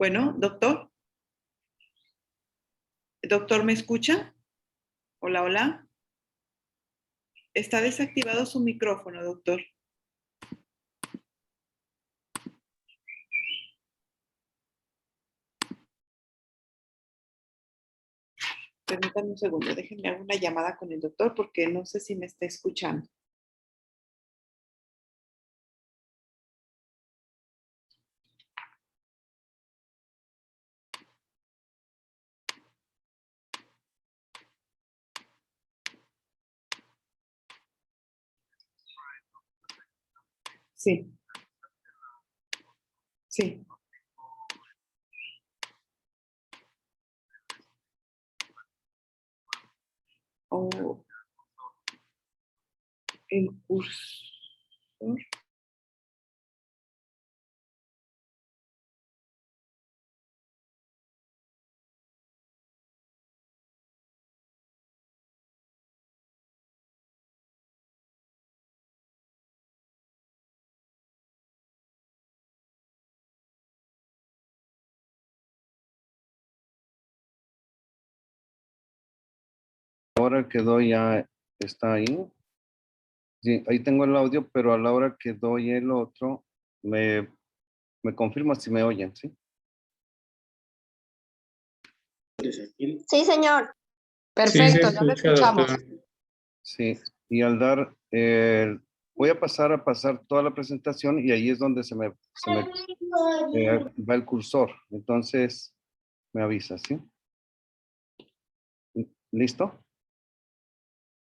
Bueno, doctor. Doctor, ¿me escucha? Hola, hola. Está desactivado su micrófono, doctor. Permítame un segundo, déjenme hacer una llamada con el doctor porque no sé si me está escuchando. Sí. Sí. Oh, el cursor. Ahora quedó ya, está ahí. Sí, ahí tengo el audio, pero a la hora que doy el otro, me confirma si me oyen, ¿sí? Sí, señor. Perfecto, Sí, ya lo escucha, escuchamos. doctor. Sí, y al dar, voy a pasar toda la presentación y ahí es donde se me va el cursor. Entonces, me avisa, ¿sí? ¿Listo?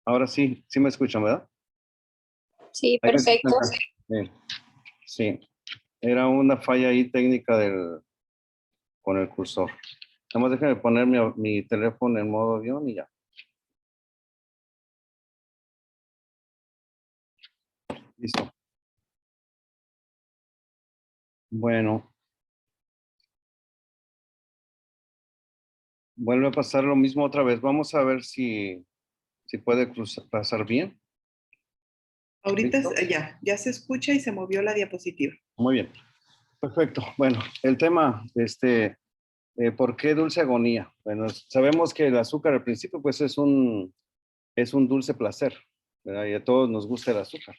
Ahora sí, sí me escuchan, ¿verdad? Sí, Ahí me perfecto. escuchan. Sí, era una falla ahí técnica con el cursor. Nada más déjame poner mi teléfono en modo avión y ya. Listo. Bueno. Vuelve a pasar lo mismo otra vez. Vamos a ver si puede pasar bien. Ahorita ¿Listo? ya se escucha y se movió la diapositiva. Muy bien. Perfecto. Bueno, el tema, ¿por qué dulce agonía? Bueno, sabemos que el azúcar al principio pues es un dulce placer, ¿verdad? Y a todos nos gusta el azúcar.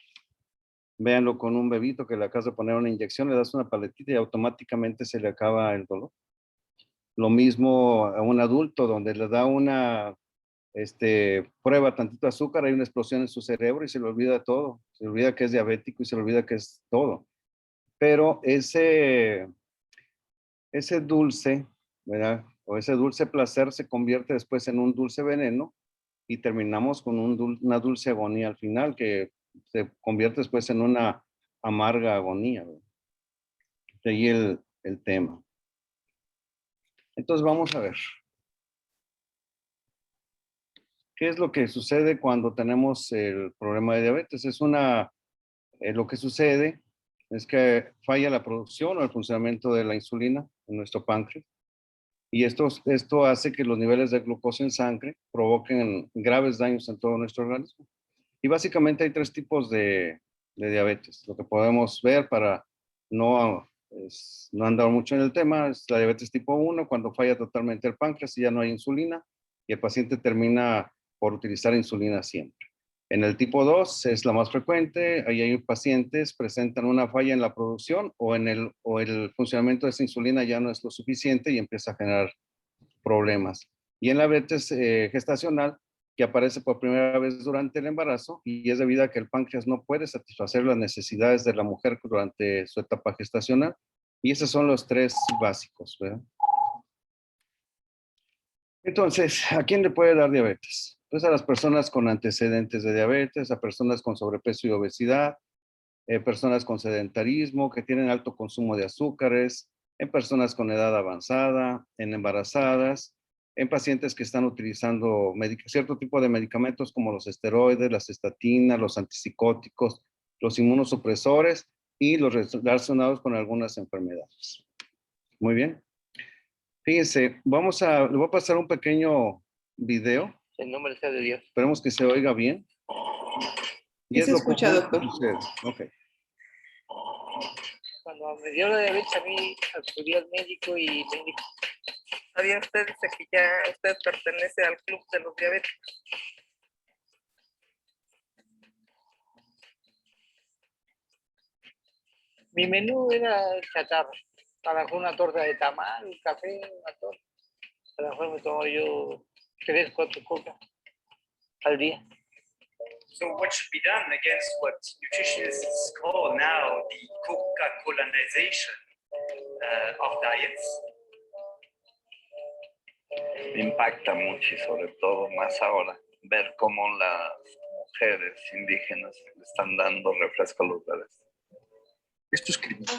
Véanlo con un bebito que le acabas de poner una inyección, le das una paletita y automáticamente se le acaba el dolor. Lo mismo a un adulto donde le da una prueba tantito azúcar, hay una explosión en su cerebro y se le olvida todo. Se le olvida que es diabético y se le olvida que es todo. Pero ese dulce, ¿verdad? O ese dulce placer se convierte después en un dulce veneno y terminamos con una dulce agonía al final que se convierte después en una amarga agonía, ¿verdad? De ahí el tema. Entonces vamos a ver. ¿Qué es lo que sucede cuando tenemos el problema de diabetes? Lo que sucede es que falla la producción o el funcionamiento de la insulina en nuestro páncreas y esto hace que los niveles de glucosa en sangre provoquen graves daños en todo nuestro organismo. Y básicamente hay tres tipos de diabetes. Lo que podemos ver para no andar mucho en el tema es la diabetes tipo 1, cuando falla totalmente el páncreas y ya no hay insulina y el paciente termina por utilizar insulina siempre. En el tipo 2 es la más frecuente, ahí hay pacientes presentan una falla en la producción o el funcionamiento de esa insulina ya no es lo suficiente y empieza a generar problemas. Y en la diabetes gestacional, que aparece por primera vez durante el embarazo y es debido a que el páncreas no puede satisfacer las necesidades de la mujer durante su etapa gestacional. Y esos son los tres básicos, ¿verdad? Entonces, ¿a quién le puede dar diabetes? Pues a las personas con antecedentes de diabetes, a personas con sobrepeso y obesidad, personas con sedentarismo, que tienen alto consumo de azúcares, en personas con edad avanzada, en embarazadas, en pacientes que están utilizando cierto tipo de medicamentos como los esteroides, las estatinas, los antipsicóticos, los inmunosupresores y los relacionados con algunas enfermedades. Muy bien. Fíjense, le voy a pasar un pequeño video. En nombre sea de Dios. Esperemos que se oiga bien. Y Sí es se lo escucha, común doctor. que sucede. Ok. Cuando Cuando me dio la diabetes a mí, acudí al médico y me dijo, ¿sabía usted dice, que ya usted pertenece al club de los diabéticos? Mi menú era chatarra. A lo mejor una torta de tamal, un café, una torta. A lo mejor me tomo yo 3, 4 copas al día. So what should be done against what nutritionists call now the Coca-Colanization of diets? Me impacta mucho y sobre todo más ahora ver cómo las mujeres indígenas le están dando refresco a los bebés. Esto es criminal,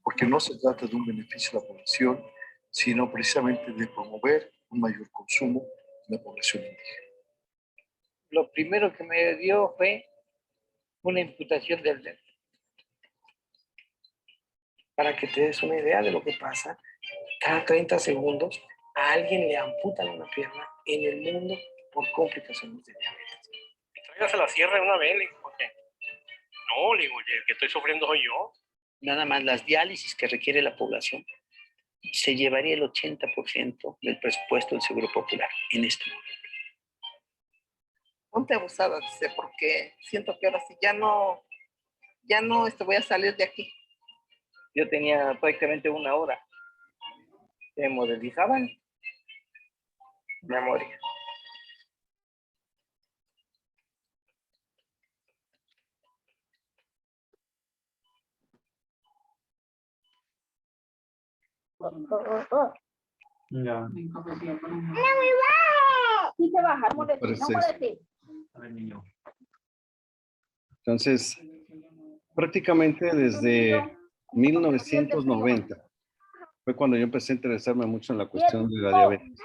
porque no se trata de un beneficio a la población, sino precisamente de promover un mayor consumo en la población indígena. Lo primero que me dio fue una imputación del dedo. Para que te des una idea de lo que pasa, cada 30 segundos a alguien le amputan una pierna en el mundo por complicaciones de diabetes. Tráigase la sierra de una vez, le digo, ¿por qué? No, le digo, oye, el que estoy sufriendo soy yo. Nada más las diálisis que requiere la población se llevaría el 80% del presupuesto del Seguro Popular en este momento. Ponte abusada, dice, porque siento que ahora sí ya no voy a salir de aquí. Yo tenía prácticamente una hora. Me modelizaban, me moría. Ya. Parece. Entonces, prácticamente desde 1990 fue cuando yo empecé a interesarme mucho en la cuestión de la diabetes,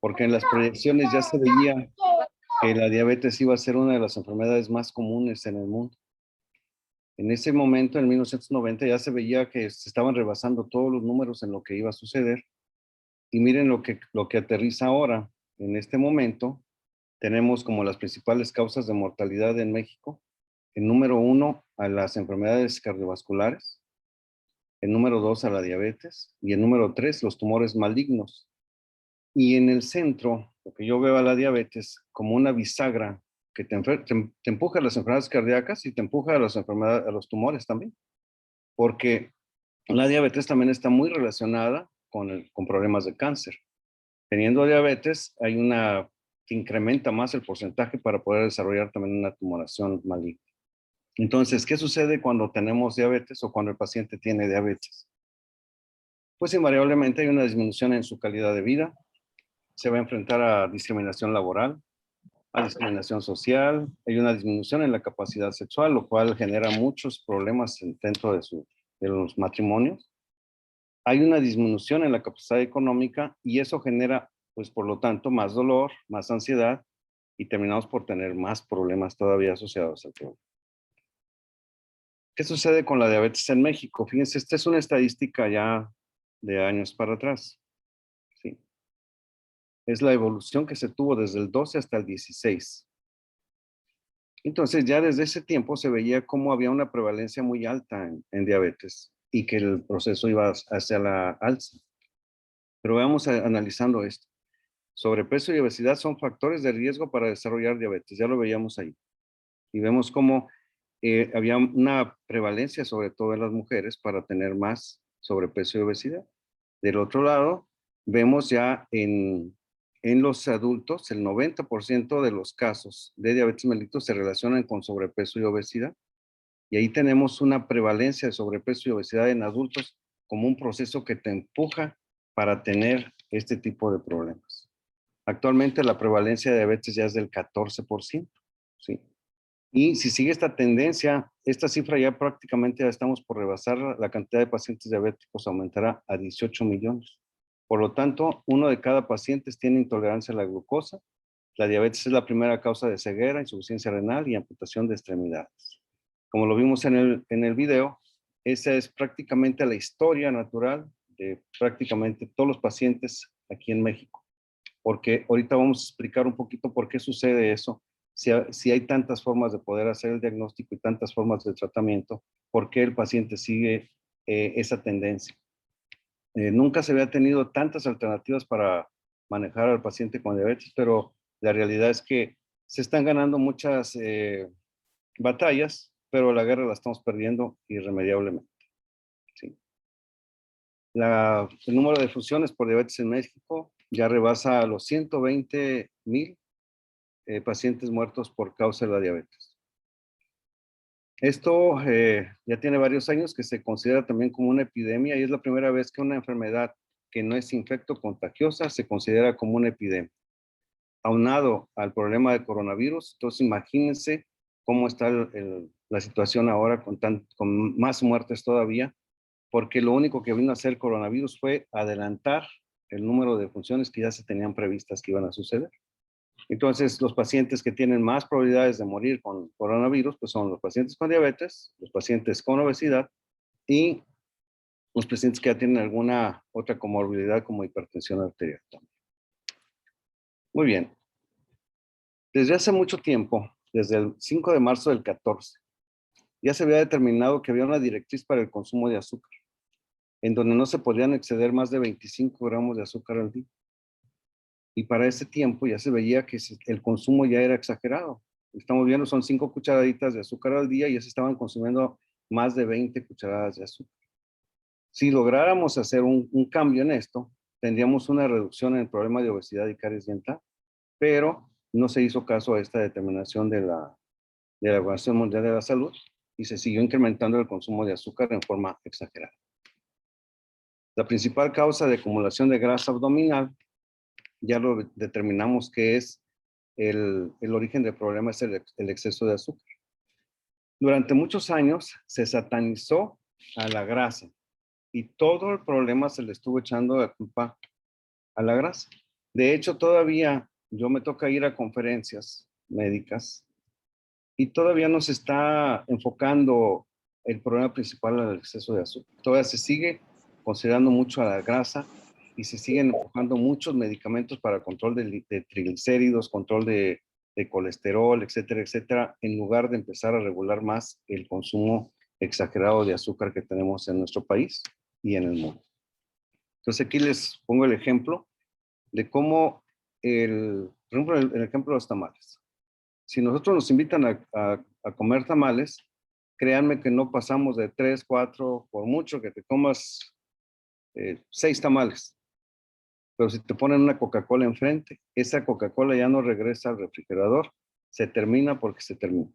porque en las proyecciones ya se veía que la diabetes iba a ser una de las enfermedades más comunes en el mundo. En ese momento, en 1990, ya se veía que se estaban rebasando todos los números en lo que iba a suceder. Y miren lo que aterriza ahora. En este momento, tenemos como las principales causas de mortalidad en México. El número 1 a las enfermedades cardiovasculares, el número 2 a la diabetes y el número 3 los tumores malignos. Y en el centro, lo que yo veo a la diabetes como una bisagra que te empuja a las enfermedades cardíacas y te empuja a las enfermedades, a los tumores también. Porque la diabetes también está muy relacionada con problemas de cáncer. Teniendo diabetes, que incrementa más el porcentaje para poder desarrollar también una tumoración maligna. Entonces, ¿qué sucede cuando tenemos diabetes o cuando el paciente tiene diabetes? Pues invariablemente hay una disminución en su calidad de vida, se va a enfrentar a discriminación laboral, a discriminación social, hay una disminución en la capacidad sexual, lo cual genera muchos problemas dentro de los matrimonios. Hay una disminución en la capacidad económica y eso genera, pues por lo tanto, más dolor, más ansiedad y terminamos por tener más problemas todavía asociados al problema. ¿Qué sucede con la diabetes en México? Fíjense, esta es una estadística ya de años para atrás. ¿Sí? Es la evolución que se tuvo desde el 12 hasta el 16. Entonces ya desde ese tiempo se veía cómo había una prevalencia muy alta en diabetes y que el proceso iba hacia la alza. Pero vamos analizando esto. Sobrepeso y obesidad son factores de riesgo para desarrollar diabetes, ya lo veíamos ahí. Y vemos cómo había una prevalencia, sobre todo en las mujeres, para tener más sobrepeso y obesidad. Del otro lado, vemos ya en los adultos, el 90% de los casos de diabetes mellitus se relacionan con sobrepeso y obesidad. Y ahí tenemos una prevalencia de sobrepeso y obesidad en adultos como un proceso que te empuja para tener este tipo de problemas. Actualmente la prevalencia de diabetes ya es del 14%, ¿sí? Y si sigue esta tendencia, esta cifra ya prácticamente ya estamos por rebasar, la cantidad de pacientes diabéticos aumentará a 18 millones. Por lo tanto, 1 de cada paciente tiene intolerancia a la glucosa. La diabetes es la primera causa de ceguera, insuficiencia renal y amputación de extremidades. Como lo vimos en el video, esa es prácticamente la historia natural de prácticamente todos los pacientes aquí en México. Porque ahorita vamos a explicar un poquito por qué sucede eso. Si hay tantas formas de poder hacer el diagnóstico y tantas formas de tratamiento, ¿por qué el paciente sigue esa tendencia. Nunca se había tenido tantas alternativas para manejar al paciente con diabetes, pero la realidad es que se están ganando muchas batallas, pero la guerra la estamos perdiendo irremediablemente. ¿Sí? El número de defunciones por diabetes en México ya rebasa los 120,000 pacientes muertos por causa de la diabetes. Esto ya tiene varios años que se considera también como una epidemia y es la primera vez que una enfermedad que no es infecto-contagiosa se considera como una epidemia. Aunado al problema de coronavirus, entonces imagínense cómo está la situación ahora con más muertes todavía, porque lo único que vino a hacer el coronavirus fue adelantar el número de funciones que ya se tenían previstas que iban a suceder. Entonces, los pacientes que tienen más probabilidades de morir con coronavirus, pues son los pacientes con diabetes, los pacientes con obesidad y los pacientes que ya tienen alguna otra comorbilidad como hipertensión arterial también. Muy bien. Desde hace mucho tiempo, desde el 5 de marzo del 14, ya se había determinado que había una directriz para el consumo de azúcar, en donde no se podían exceder más de 25 gramos de azúcar al día. Y para ese tiempo ya se veía que el consumo ya era exagerado. Estamos viendo, son 5 cucharaditas de azúcar al día y ya se estaban consumiendo más de 20 cucharadas de azúcar. Si lográramos hacer un cambio en esto, tendríamos una reducción en el problema de obesidad y caries dental, pero no se hizo caso a esta determinación de la Organización Mundial de la Salud y se siguió incrementando el consumo de azúcar en forma exagerada. La principal causa de acumulación de grasa abdominal, ya lo determinamos que es el origen del problema es el exceso de azúcar. Durante muchos años se satanizó a la grasa y todo el problema se le estuvo echando la culpa a la grasa. De hecho, todavía yo me toca ir a conferencias médicas y todavía no se está enfocando el problema principal al exceso de azúcar. Todavía se sigue considerando mucho a la grasa y se siguen empujando muchos medicamentos para control de triglicéridos, control de colesterol, etcétera, etcétera, en lugar de empezar a regular más el consumo exagerado de azúcar que tenemos en nuestro país y en el mundo. Entonces aquí les pongo el ejemplo de cómo, por ejemplo, el ejemplo de los tamales. Si nosotros nos invitan a comer tamales, créanme que no pasamos de 3, 4, por mucho que te comas 6 tamales. Pero si te ponen una Coca-Cola enfrente, esa Coca-Cola ya no regresa al refrigerador, se termina porque se termina.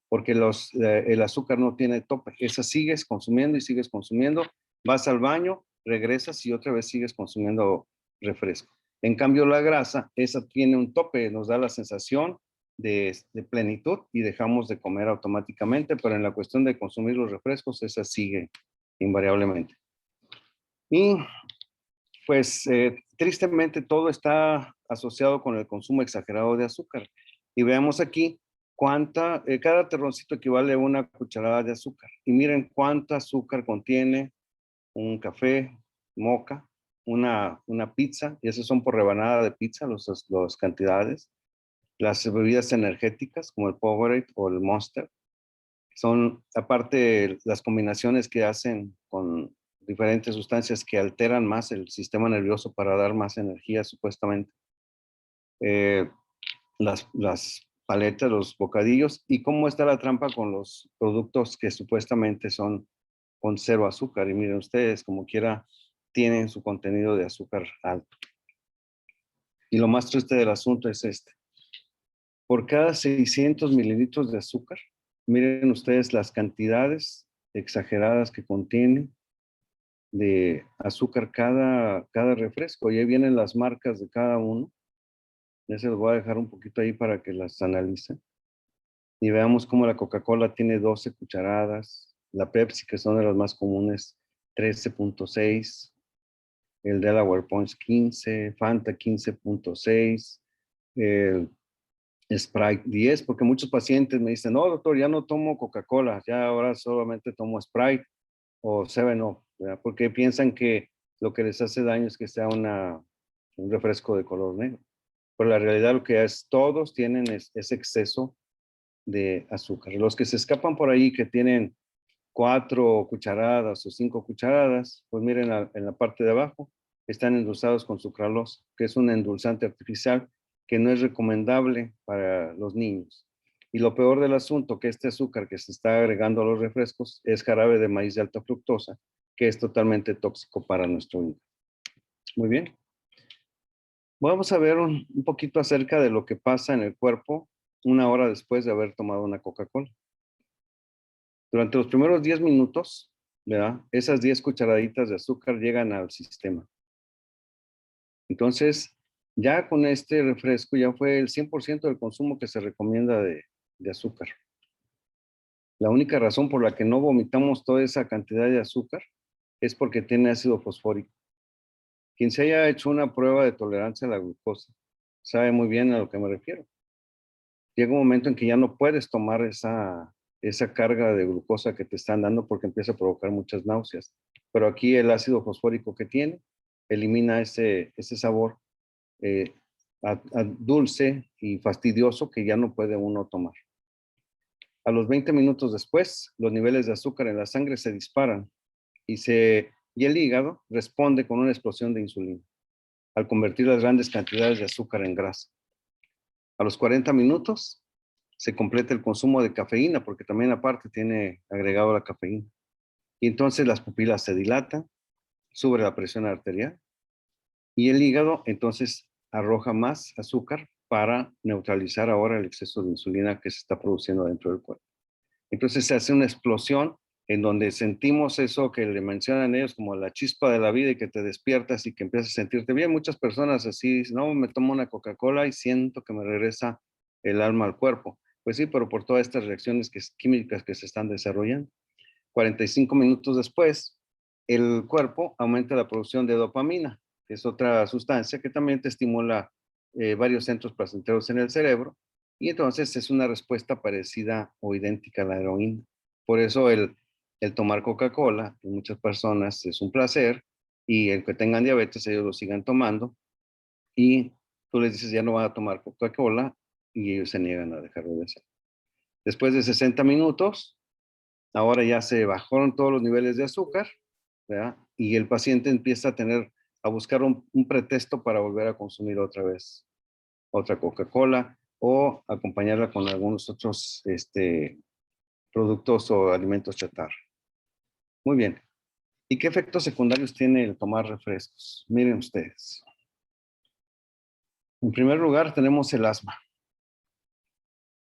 Porque el azúcar no tiene tope. Esa sigues consumiendo y sigues consumiendo. Vas al baño, regresas y otra vez sigues consumiendo refresco. En cambio, la grasa, esa tiene un tope, nos da la sensación de plenitud y dejamos de comer automáticamente, pero en la cuestión de consumir los refrescos, esa sigue invariablemente. Y pues tristemente todo está asociado con el consumo exagerado de azúcar. Y veamos aquí cada terroncito equivale a una cucharada de azúcar. Y miren cuánta azúcar contiene un café, moca, una pizza, y esos son por rebanada de pizza, las cantidades. Las bebidas energéticas como el Powerade o el Monster. Son aparte las combinaciones que hacen con diferentes sustancias que alteran más el sistema nervioso para dar más energía supuestamente. Las paletas, los bocadillos y cómo está la trampa con los productos que supuestamente son con 0 azúcar. Y miren ustedes, como quiera, tienen su contenido de azúcar alto. Y lo más triste del asunto es este. Por cada 600 mililitros de azúcar, miren ustedes las cantidades exageradas que contiene de azúcar cada refresco. Y ahí vienen las marcas de cada uno. Ya se los voy a dejar un poquito ahí para que las analicen. Y veamos cómo la Coca-Cola tiene 12 cucharadas. La Pepsi, que son de las más comunes, 13.6. El Delaware Punch 15. Fanta 15.6. El Sprite 10, porque muchos pacientes me dicen, no, doctor, ya no tomo Coca-Cola, ya ahora solamente tomo Sprite o 7-Up, porque piensan que lo que les hace daño es que sea un refresco de color negro. Pero la realidad lo que es, todos tienen ese exceso de azúcar. Los que se escapan por ahí, que tienen 4 cucharadas o 5 cucharadas, pues miren en la parte de abajo, están endulzados con sucralosa, que es un endulzante artificial que no es recomendable para los niños. Y lo peor del asunto, que este azúcar que se está agregando a los refrescos es jarabe de maíz de alta fructosa, que es totalmente tóxico para nuestro hígado. Muy bien. Vamos a ver un poquito acerca de lo que pasa en el cuerpo una hora después de haber tomado una Coca-Cola. Durante los primeros 10 minutos, ¿verdad? Esas 10 cucharaditas de azúcar llegan al sistema. Entonces, ya con este refresco ya fue el 100% del consumo que se recomienda de azúcar. La única razón por la que no vomitamos toda esa cantidad de azúcar es porque tiene ácido fosfórico. Quien se haya hecho una prueba de tolerancia a la glucosa sabe muy bien a lo que me refiero. Llega un momento en que ya no puedes tomar esa carga de glucosa que te están dando porque empieza a provocar muchas náuseas. Pero aquí el ácido fosfórico que tiene elimina ese sabor dulce y fastidioso que ya no puede uno tomar. A los 20 minutos después, los niveles de azúcar en la sangre se disparan y el hígado responde con una explosión de insulina al convertir las grandes cantidades de azúcar en grasa. A los 40 minutos se completa el consumo de cafeína, porque también aparte tiene agregado la cafeína. Y entonces las pupilas se dilatan, sube la presión arterial y el hígado entonces arroja más azúcar para neutralizar ahora el exceso de insulina que se está produciendo dentro del cuerpo. Entonces se hace una explosión en donde sentimos eso que le mencionan ellos como la chispa de la vida y que te despiertas y que empiezas a sentirte bien. Muchas personas así dicen, no, me tomo una Coca-Cola y siento que me regresa el alma al cuerpo. Pues sí, pero por todas estas reacciones químicas que se están desarrollando. 45 minutos después, el cuerpo aumenta la producción de dopamina, que es otra sustancia que también te estimula varios centros placenteros en el cerebro. Y entonces es una respuesta parecida o idéntica a la heroína. Por eso el tomar Coca-Cola en muchas personas es un placer y el que tengan diabetes ellos lo sigan tomando y tú les dices ya no van a tomar Coca-Cola y ellos se niegan a dejarlo de hacer. Después de 60 minutos, ahora ya se bajaron todos los niveles de azúcar, ¿verdad? Y el paciente empieza a buscar un pretexto para volver a consumir otra vez otra Coca-Cola o acompañarla con algunos otros productos o alimentos chatarra. Muy bien. ¿Y qué efectos secundarios tiene el tomar refrescos? Miren ustedes. En primer lugar, tenemos el asma.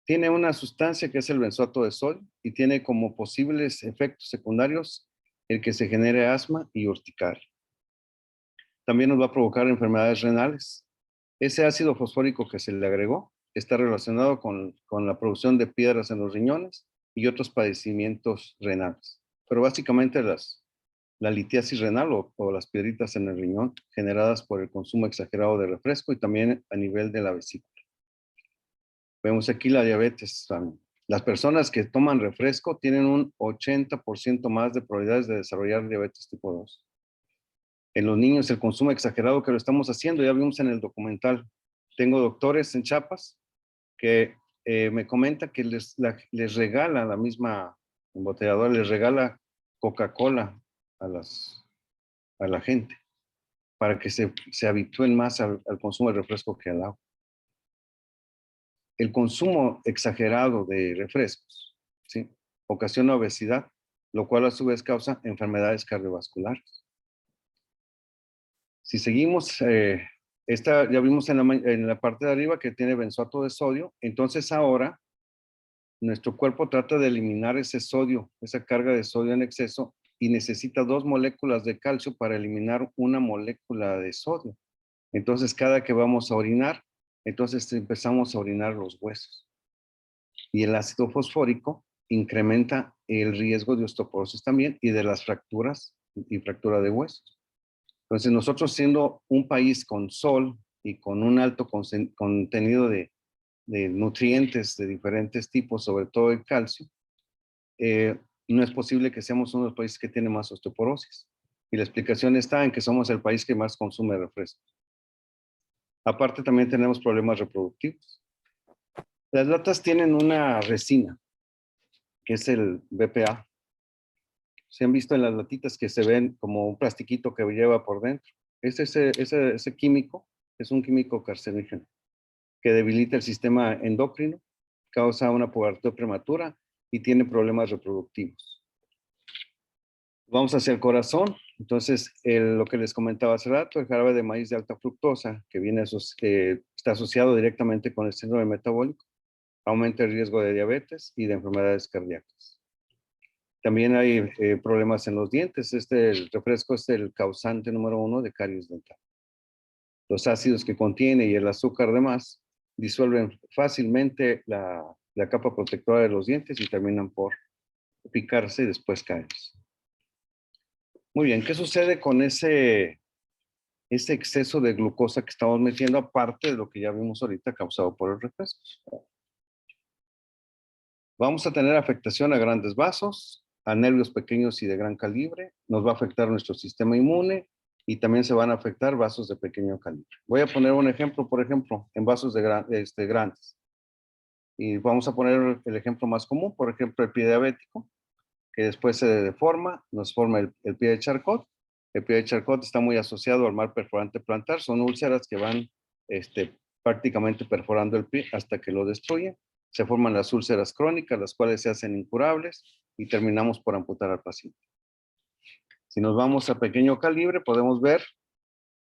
Tiene una sustancia que es el benzoato de sodio y tiene como posibles efectos secundarios el que se genere asma y urticaria. También nos va a provocar enfermedades renales. Ese ácido fosfórico que se le agregó está relacionado con la producción de piedras en los riñones y otros padecimientos renales. Pero básicamente la litiasis renal o las piedritas en el riñón generadas por el consumo exagerado de refresco y también a nivel de la vesícula. Vemos aquí la diabetes también. Las personas que toman refresco tienen un 80% más de probabilidades de desarrollar diabetes tipo 2. En los niños el consumo exagerado que lo estamos haciendo, ya vimos en el documental. Tengo doctores en Chiapas que me comentan que les regala la misma embotelladora, les regala Coca-Cola a la gente para que se habitúen más al consumo de refresco que al agua. El consumo exagerado de refrescos, ¿sí?, ocasiona obesidad, lo cual a su vez causa enfermedades cardiovasculares. Si seguimos, ya vimos en la parte de arriba que tiene benzoato de sodio, entonces ahora nuestro cuerpo trata de eliminar ese sodio, esa carga de sodio en exceso y necesita 2 moléculas de calcio para eliminar una molécula de sodio. Entonces cada que vamos a orinar, entonces empezamos a orinar los huesos. Y el ácido fosfórico incrementa el riesgo de osteoporosis también y de las fracturas y fractura de huesos. Entonces nosotros siendo un país con sol y con un alto contenido de nutrientes de diferentes tipos, sobre todo el calcio, no es posible que seamos uno de los países que tiene más osteoporosis. Y la explicación está en que somos el país que más consume refrescos. Aparte también tenemos problemas reproductivos. Las latas tienen una resina, que es el BPA. Se han visto en las latitas que se ven como un plastiquito que lleva por dentro. Ese químico es un químico carcinógeno que debilita el sistema endocrino, causa una pubertad prematura y tiene problemas reproductivos. Vamos hacia el corazón. Entonces, lo que les comentaba hace rato, el jarabe de maíz de alta fructosa, que está asociado directamente con el síndrome metabólico, aumenta el riesgo de diabetes y de enfermedades cardíacas. También hay problemas en los dientes. El refresco es el causante número 1 de caries dental. Los ácidos que contiene y el azúcar además disuelven fácilmente la capa protectora de los dientes y terminan por picarse y después caerse. Muy bien, ¿qué sucede con ese exceso de glucosa que estamos metiendo, aparte de lo que ya vimos ahorita causado por el refresco? Vamos a tener afectación a grandes vasos, a nervios pequeños y de gran calibre. Nos va a afectar nuestro sistema inmune y también se van a afectar vasos de pequeño calibre. Voy a poner un ejemplo, por ejemplo, en vasos grandes. Y vamos a poner el ejemplo más común, por ejemplo, el pie diabético, que después se deforma, nos forma el pie de Charcot. El pie de Charcot está muy asociado al mal perforante plantar. Son úlceras que van prácticamente perforando el pie hasta que lo destruyen. Se forman las úlceras crónicas, las cuales se hacen incurables y terminamos por amputar al paciente. Si nos vamos a pequeño calibre, podemos ver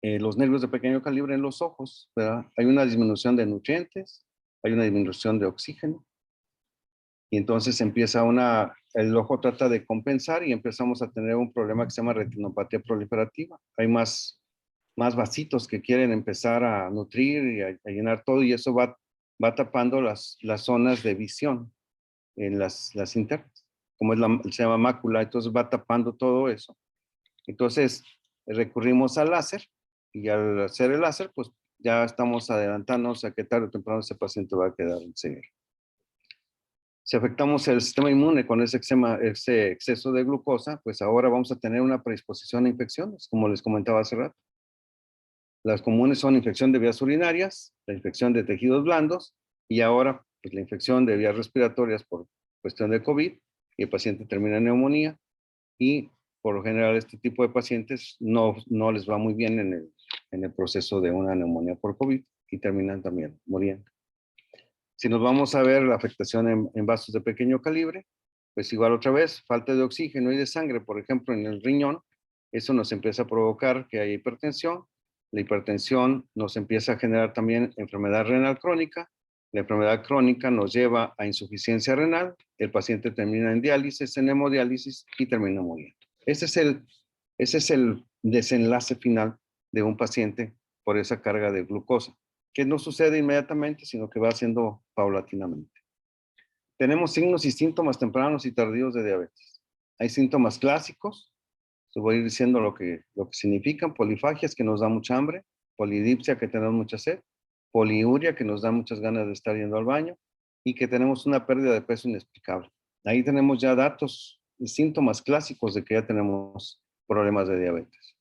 los nervios de pequeño calibre en los ojos, ¿verdad? Hay una disminución de nutrientes, hay una disminución de oxígeno, y entonces el ojo trata de compensar y empezamos a tener un problema que se llama retinopatía proliferativa. Hay más vasitos que quieren empezar a nutrir y a llenar todo, y eso va tapando las zonas de visión en las internas, como se llama mácula, entonces va tapando todo eso. Entonces recurrimos al láser, y al hacer el láser, pues ya estamos adelantándonos a que tarde o temprano ese paciente va a quedar en ceguera. Si afectamos el sistema inmune con ese exceso de glucosa, pues ahora vamos a tener una predisposición a infecciones, como les comentaba hace rato. Las comunes son infección de vías urinarias, la infección de tejidos blandos, y ahora pues, la infección de vías respiratorias por cuestión de COVID, y el paciente termina en neumonía, y por lo general este tipo de pacientes no les va muy bien en el proceso de una neumonía por COVID y terminan también muriendo. Si nos vamos a ver la afectación en vasos de pequeño calibre, pues igual otra vez, falta de oxígeno y de sangre, por ejemplo, en el riñón, eso nos empieza a provocar que haya hipertensión. La hipertensión nos empieza a generar también enfermedad renal crónica. La enfermedad crónica nos lleva a insuficiencia renal. El paciente termina en diálisis, en hemodiálisis y termina muriendo. Ese es el desenlace final de un paciente por esa carga de glucosa, que no sucede inmediatamente, sino que va haciendo paulatinamente. Tenemos signos y síntomas tempranos y tardíos de diabetes. Hay síntomas clásicos, les voy a ir diciendo lo que significan: polifagias, que nos da mucha hambre; polidipsia, que tenemos mucha sed; poliuria, que nos da muchas ganas de estar yendo al baño; y que tenemos una pérdida de peso inexplicable. Ahí tenemos ya datos y síntomas clásicos de que ya tenemos problemas de diabetes.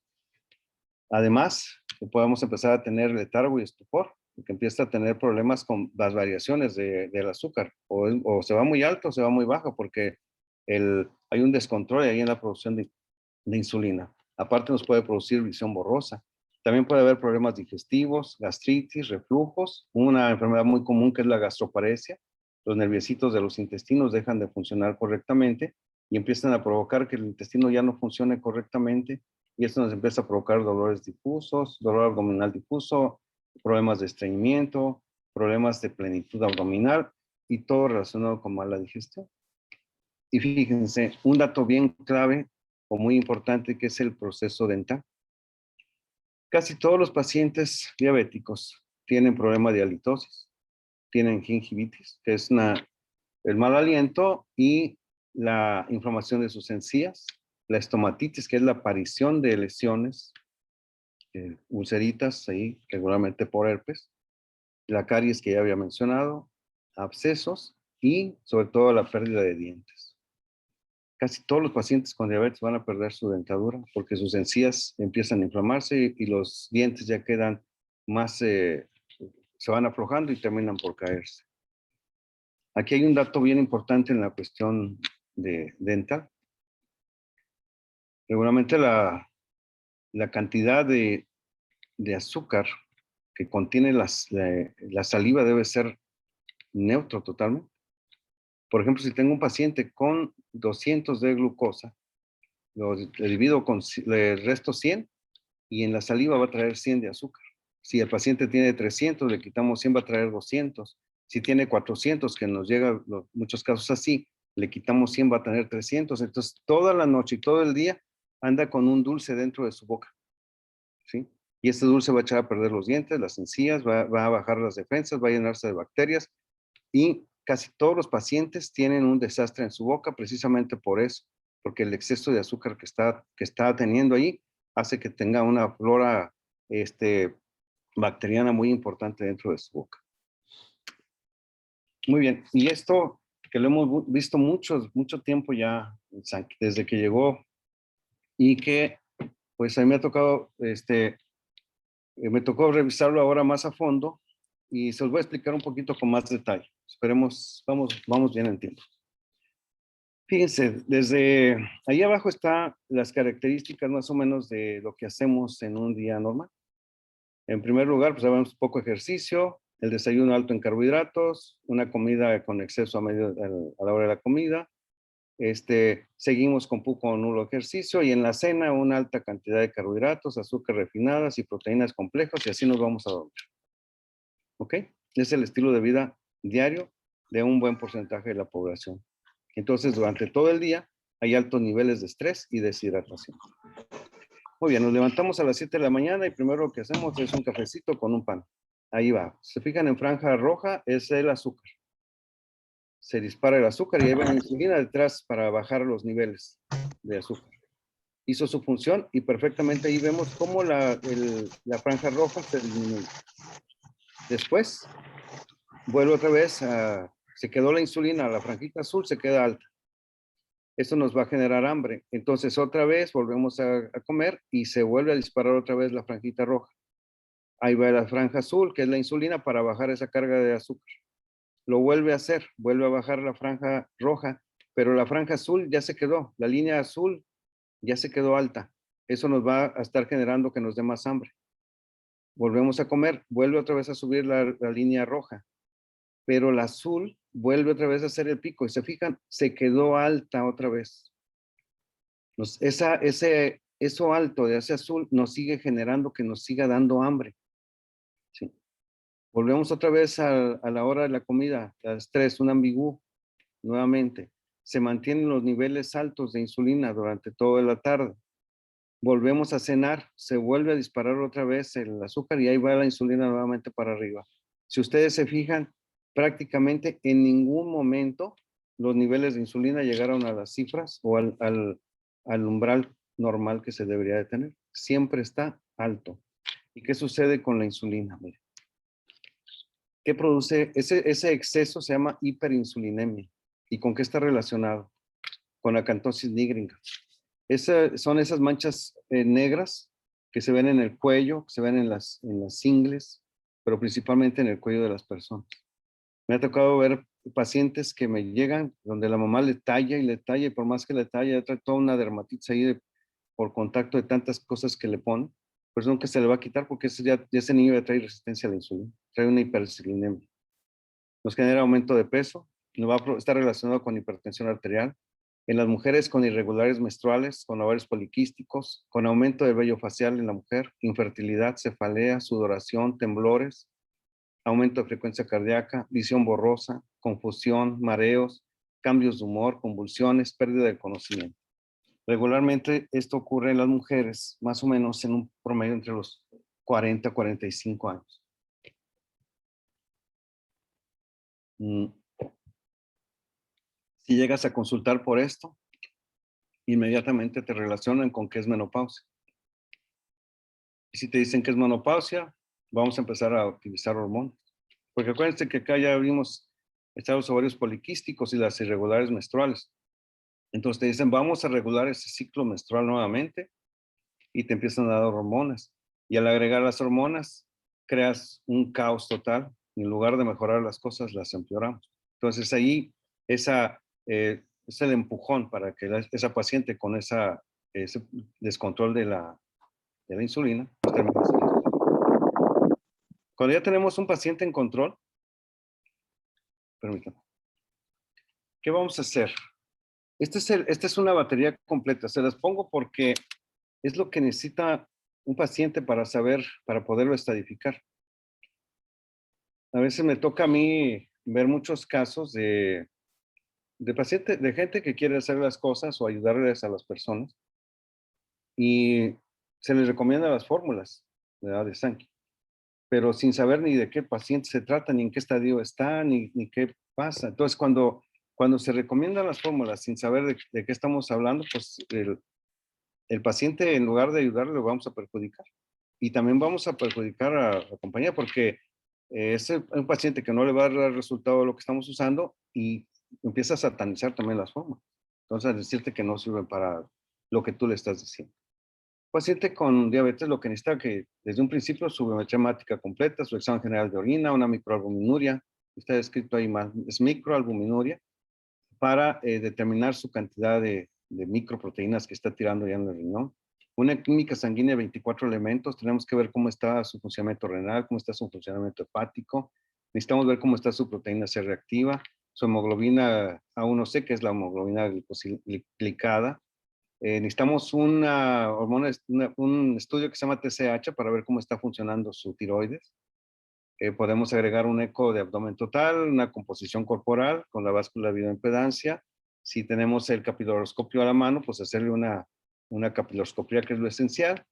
Además, podemos empezar a tener letargo y estupor, porque empieza a tener problemas con las variaciones del azúcar, o se va muy alto o se va muy bajo, porque hay un descontrol ahí en la producción de insulina. Aparte nos puede producir visión borrosa. También puede haber problemas digestivos, gastritis, reflujos, una enfermedad muy común que es la gastroparesia. Los nerviecitos de los intestinos dejan de funcionar correctamente y empiezan a provocar que el intestino ya no funcione correctamente, y esto nos empieza a provocar dolores difusos, dolor abdominal difuso, problemas de estreñimiento, problemas de plenitud abdominal, y todo relacionado con mala digestión. Y fíjense, un dato bien clave o muy importante, que es el proceso dental. Casi todos los pacientes diabéticos tienen problema de halitosis, tienen gingivitis, que es el mal aliento, y la inflamación de sus encías; la estomatitis, que es la aparición de lesiones, ulceritas ahí, regularmente por herpes; la caries, que ya había mencionado; abscesos, y sobre todo la pérdida de dientes. Casi todos los pacientes con diabetes van a perder su dentadura porque sus encías empiezan a inflamarse y los dientes ya quedan más, se van aflojando y terminan por caerse. Aquí hay un dato bien importante en la cuestión dental. Regularmente la cantidad de azúcar que contiene la saliva debe ser neutro totalmente. Por ejemplo, si tengo un paciente con 200 de glucosa, le divido le resto 100 y en la saliva va a traer 100 de azúcar. Si el paciente tiene 300, le quitamos 100, va a traer 200. Si tiene 400, que nos llega muchos casos así, le quitamos 100, va a tener 300. Entonces, toda la noche y todo el día anda con un dulce dentro de su boca, ¿sí? Y este dulce va a echar a perder los dientes, las encías, va a bajar las defensas, va a llenarse de bacterias y casi todos los pacientes tienen un desastre en su boca precisamente por eso, porque el exceso de azúcar que está teniendo ahí hace que tenga una flora bacteriana muy importante dentro de su boca. Muy bien, y esto que lo hemos visto mucho tiempo ya, desde que llegó, y que pues a mí me ha tocado, me tocó revisarlo ahora más a fondo, y se los voy a explicar un poquito con más detalle. Esperemos, vamos bien en tiempo. Fíjense, desde ahí abajo están las características más o menos de lo que hacemos en un día normal. En primer lugar, pues hagamos poco ejercicio, el desayuno alto en carbohidratos, una comida con exceso a la hora de la comida, seguimos con poco o nulo ejercicio y en la cena una alta cantidad de carbohidratos, azúcar refinadas y proteínas complejas y así nos vamos a dormir. ¿Ok? Es el estilo de vida diario de un buen porcentaje de la población. Entonces, durante todo el día hay altos niveles de estrés y deshidratación. Muy bien, nos levantamos a las 7 de la mañana y primero lo que hacemos es un cafecito con un pan. Ahí va. Se fijan en franja roja, es el azúcar. Se dispara el azúcar y ahí va la insulina detrás para bajar los niveles de azúcar. Hizo su función y perfectamente ahí vemos cómo la franja roja se disminuye. Después, vuelve otra vez, se quedó la insulina, la franjita azul se queda alta. Esto nos va a generar hambre. Entonces otra vez volvemos a comer y se vuelve a disparar otra vez la franjita roja. Ahí va la franja azul, que es la insulina para bajar esa carga de azúcar. Lo vuelve a hacer, vuelve a bajar la franja roja, pero la franja azul ya se quedó, la línea azul ya se quedó alta. Eso nos va a estar generando que nos dé más hambre. Volvemos a comer, vuelve otra vez a subir la línea roja, pero la azul vuelve otra vez a hacer el pico y se fijan, se quedó alta otra vez. Eso alto de ese azul nos sigue generando que nos siga dando hambre. ¿Sí? Volvemos otra vez a la hora de la comida, a las 3, un ambigú, nuevamente. Se mantienen los niveles altos de insulina durante toda la tarde. Volvemos a cenar, se vuelve a disparar otra vez el azúcar y ahí va la insulina nuevamente para arriba. Si ustedes se fijan, prácticamente en ningún momento los niveles de insulina llegaron a las cifras o al umbral normal que se debería de tener. Siempre está alto. ¿Y qué sucede con la insulina? Miren. ¿Qué produce? Ese exceso se llama hiperinsulinemia. ¿Y con qué está relacionado? Con la acantosis nigricans. Son esas manchas negras que se ven en el cuello, que se ven en las ingles, pero principalmente en el cuello de las personas. Me ha tocado ver pacientes que me llegan donde la mamá le talla y por más que le talla, trae toda una dermatitis ahí por contacto de tantas cosas que le ponen, pues nunca se le va a quitar porque ese niño ya trae resistencia a la insulina, trae una hiperinsulinemia. Nos genera aumento de peso, nos va a estar relacionado con hipertensión arterial, en las mujeres con irregulares menstruales, con ovarios poliquísticos, con aumento del vello facial en la mujer, infertilidad, cefalea, sudoración, temblores, aumento de frecuencia cardíaca, visión borrosa, confusión, mareos, cambios de humor, convulsiones, pérdida de conocimiento. Regularmente esto ocurre en las mujeres más o menos en un promedio entre los 40 y 45 años. Si llegas a consultar por esto, inmediatamente te relacionan con qué es menopausia. Y si te dicen que es menopausia, vamos a empezar a utilizar hormonas. Porque acuérdense que acá ya vimos los ovarios poliquísticos y las irregulares menstruales. Entonces te dicen, vamos a regular ese ciclo menstrual nuevamente y te empiezan a dar hormonas. Y al agregar las hormonas, creas un caos total. Y en lugar de mejorar las cosas, las empeoramos. Entonces ahí es el empujón para que esa paciente con esa ese descontrol de la insulina, pues termina siendo. Cuando ya tenemos un paciente en control, permítanme, ¿qué vamos a hacer? Esta es una batería completa. Se las pongo porque es lo que necesita un paciente para saber, para poderlo estadificar. A veces me toca a mí ver muchos casos de pacientes, de gente que quiere hacer las cosas o ayudarles a las personas y se les recomienda las fórmulas, ¿verdad? De Sankey, pero sin saber ni de qué paciente se trata, ni en qué estadio está, ni qué pasa. Entonces, cuando se recomiendan las fórmulas sin saber de qué estamos hablando, pues el paciente, en lugar de ayudarle, lo vamos a perjudicar. Y también vamos a perjudicar a la compañía porque es un paciente que no le va a dar el resultado de lo que estamos usando y empieza a satanizar también las fórmulas. Entonces, decirte que no sirven para lo que tú le estás diciendo. Paciente con diabetes lo que necesita que desde un principio su biometría hemática completa, su examen general de orina, una microalbuminuria, está escrito ahí más, es microalbuminuria, para determinar su cantidad de microproteínas que está tirando ya en el riñón. Una química sanguínea de 24 elementos, tenemos que ver cómo está su funcionamiento renal, cómo está su funcionamiento hepático, necesitamos ver cómo está su proteína C reactiva, su hemoglobina A1C, que es la hemoglobina glicada. Necesitamos una hormona, un estudio que se llama TSH para ver cómo está funcionando su tiroides. Podemos agregar un eco de abdomen total, una composición corporal con la báscula de bioimpedancia. Si tenemos el capiloroscopio a la mano, pues hacerle una capiloscopía, que es lo esencial.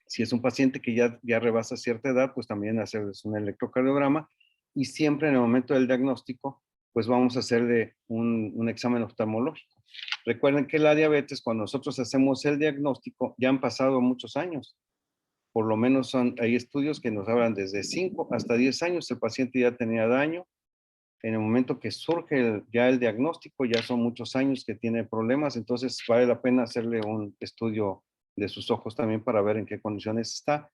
Si es un paciente que ya rebasa cierta edad, pues también hacerles un electrocardiograma. Y siempre en el momento del diagnóstico, pues vamos a hacerle un examen oftalmológico. Recuerden que la diabetes, cuando nosotros hacemos el diagnóstico, ya han pasado muchos años. Por lo menos hay estudios que nos hablan desde 5 hasta 10 años, el paciente ya tenía daño. En el momento que surge ya el diagnóstico, ya son muchos años que tiene problemas, entonces vale la pena hacerle un estudio de sus ojos también para ver en qué condiciones está,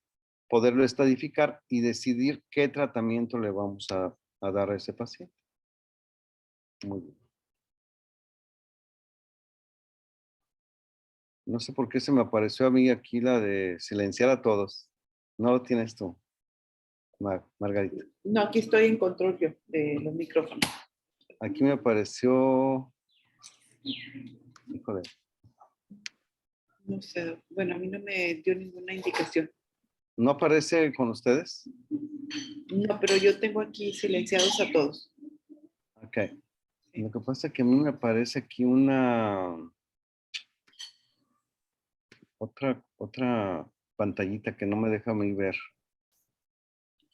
poderlo estadificar y decidir qué tratamiento le vamos a dar a ese paciente. Muy bien. No sé por qué se me apareció a mí aquí la de silenciar a todos. No lo tienes tú, Margarita. No, aquí estoy en control yo de los micrófonos. Aquí me apareció... Híjole. No sé, bueno, a mí no me dio ninguna indicación. ¿No aparece con ustedes? No, pero yo tengo aquí silenciados a todos. Ok. Lo que pasa es que a mí me aparece aquí una... Otra pantallita que no me deja a mí ver.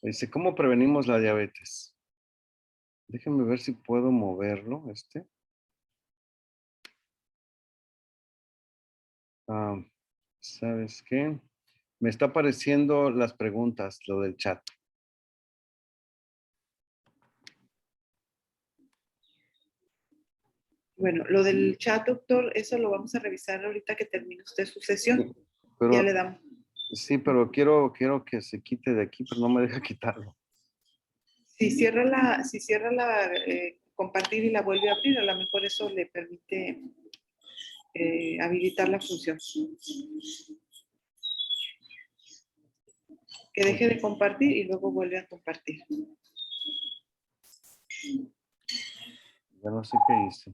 Dice, ¿cómo prevenimos la diabetes? Déjenme ver si puedo moverlo, ¿Sabes qué? Me está apareciendo las preguntas, lo del chat. Bueno, lo del chat, doctor, eso lo vamos a revisar ahorita que termine usted su sesión. Pero, ya le damos. Sí, pero quiero que se quite de aquí, pero no me deja quitarlo. Si cierra compartir y la vuelve a abrir, a lo mejor eso le permite habilitar la función. Que deje de compartir y luego vuelve a compartir. Ya no sé qué hice.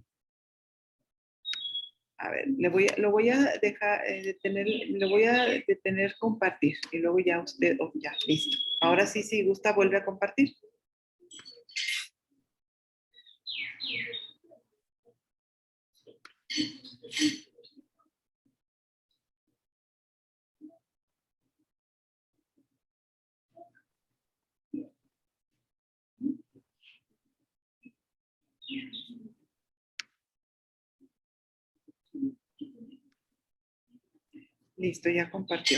A ver, lo voy a dejar detener, le voy a detener compartir y luego ya usted, ya, listo. Ahora sí, si gusta, vuelve a compartir. Listo, ya compartió.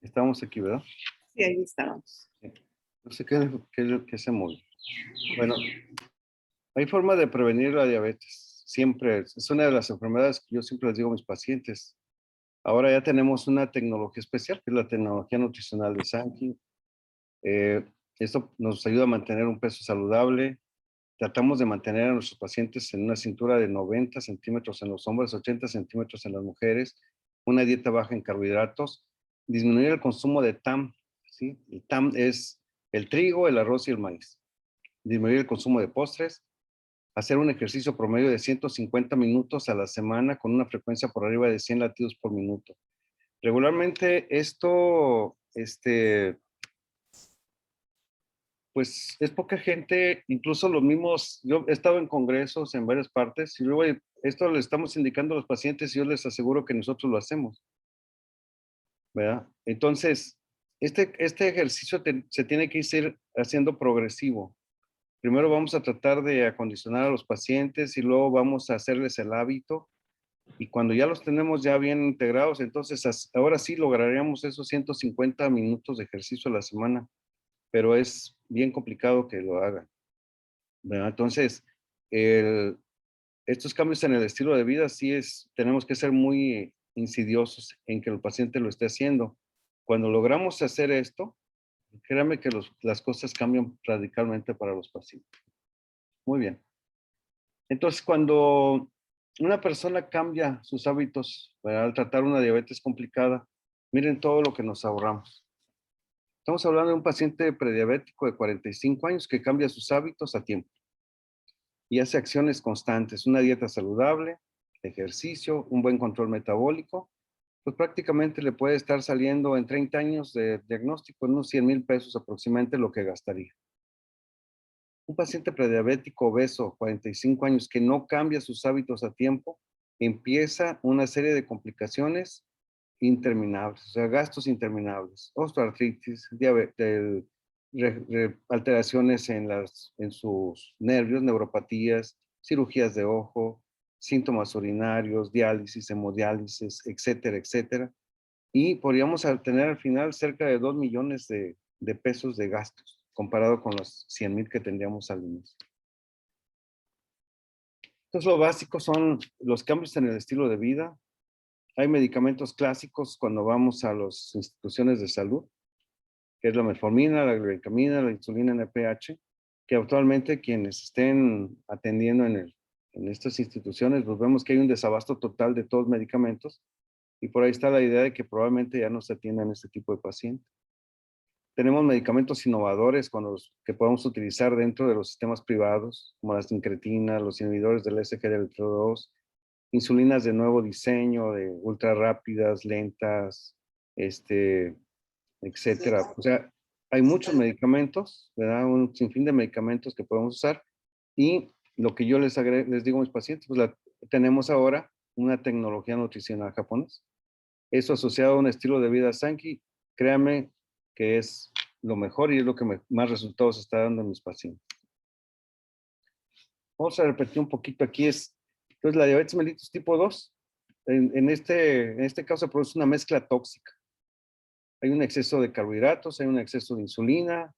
Estamos aquí, ¿verdad? Sí, ahí estábamos. No sé qué se mueve. Bueno, hay forma de prevenir la diabetes. Siempre es una de las enfermedades que yo siempre les digo a mis pacientes. Ahora ya tenemos una tecnología especial, que es la tecnología nutricional de Sankey. Esto nos ayuda a mantener un peso saludable. tratamos de mantener a nuestros pacientes en una cintura de 90 centímetros en los hombres, 80 centímetros en las mujeres, una dieta baja en carbohidratos, disminuir el consumo de TAM, ¿sí? El TAM es el trigo, el arroz y el maíz. Disminuir el consumo de postres, hacer un ejercicio promedio de 150 minutos a la semana con una frecuencia por arriba de 100 latidos por minuto. Regularmente esto, pues es poca gente, incluso los mismos, yo he estado en congresos en varias partes y luego esto le estamos indicando a los pacientes y yo les aseguro que nosotros lo hacemos, ¿verdad? Entonces, este ejercicio se tiene que ir haciendo progresivo. Primero vamos a tratar de acondicionar a los pacientes y luego vamos a hacerles el hábito. Y cuando ya los tenemos ya bien integrados, entonces ahora sí lograríamos esos 150 minutos de ejercicio a la semana, pero es bien complicado que lo hagan, ¿verdad? Entonces, estos cambios en el estilo de vida tenemos que ser muy insidiosos en que el paciente lo esté haciendo. Cuando logramos hacer esto, créanme que las cosas cambian radicalmente para los pacientes. Muy bien. Entonces, cuando una persona cambia sus hábitos al tratar una diabetes complicada, miren todo lo que nos ahorramos. Estamos hablando de un paciente prediabético de 45 años que cambia sus hábitos a tiempo y hace acciones constantes, una dieta saludable, ejercicio, un buen control metabólico, pues prácticamente le puede estar saliendo en 30 años de diagnóstico, en unos 100,000 pesos aproximadamente lo que gastaría. Un paciente prediabético obeso, 45 años, que no cambia sus hábitos a tiempo, empieza una serie de complicaciones interminables, o sea, gastos interminables, osteoartritis, diabetes, alteraciones en sus nervios, neuropatías, cirugías de ojo, síntomas urinarios, diálisis, hemodiálisis, etcétera, etcétera. Y podríamos tener al final cerca de 2 millones de pesos de gastos, comparado con los 100,000 que tendríamos al inicio. Entonces, lo básico son los cambios en el estilo de vida. Hay medicamentos clásicos cuando vamos a las instituciones de salud, que es la metformina, la glibenclamida, la insulina NPH, que actualmente quienes estén atendiendo en estas instituciones, pues vemos que hay un desabasto total de todos los medicamentos y por ahí está la idea de que probablemente ya no se atiendan este tipo de pacientes. Tenemos medicamentos innovadores que podemos utilizar dentro de los sistemas privados, como las incretinas, los inhibidores del SGLT2, insulinas de nuevo diseño, de ultra rápidas, lentas, etcétera. O sea, hay muchos medicamentos, ¿verdad? Un sinfín de medicamentos que podemos usar. Y lo que yo les digo a mis pacientes, pues tenemos ahora una tecnología nutricional japonesa. Eso asociado a un estilo de vida Sankey, créanme que es lo mejor y es lo que más resultados está dando a mis pacientes. Vamos a repetir un poquito aquí. Entonces, la diabetes mellitus tipo 2, en este caso se produce una mezcla tóxica. Hay un exceso de carbohidratos, hay un exceso de insulina,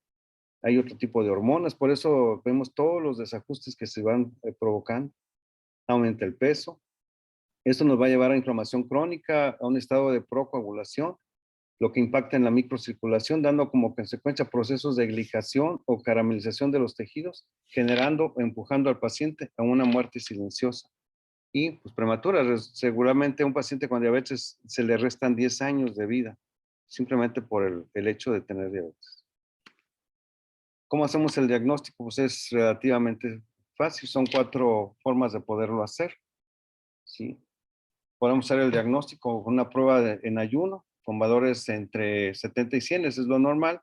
hay otro tipo de hormonas, por eso vemos todos los desajustes que se van provocando. Aumenta el peso. Esto nos va a llevar a inflamación crónica, a un estado de procoagulación, lo que impacta en la microcirculación, dando como consecuencia procesos de glicación o caramelización de los tejidos, generando o empujando al paciente a una muerte silenciosa y pues prematura. Seguramente a un paciente con diabetes se le restan 10 años de vida, simplemente por el hecho de tener diabetes. ¿Cómo hacemos el diagnóstico? Pues es relativamente fácil, son 4 formas de poderlo hacer, ¿sí? Podemos hacer el diagnóstico con una prueba en ayuno, con valores entre 70 y 100, eso es lo normal,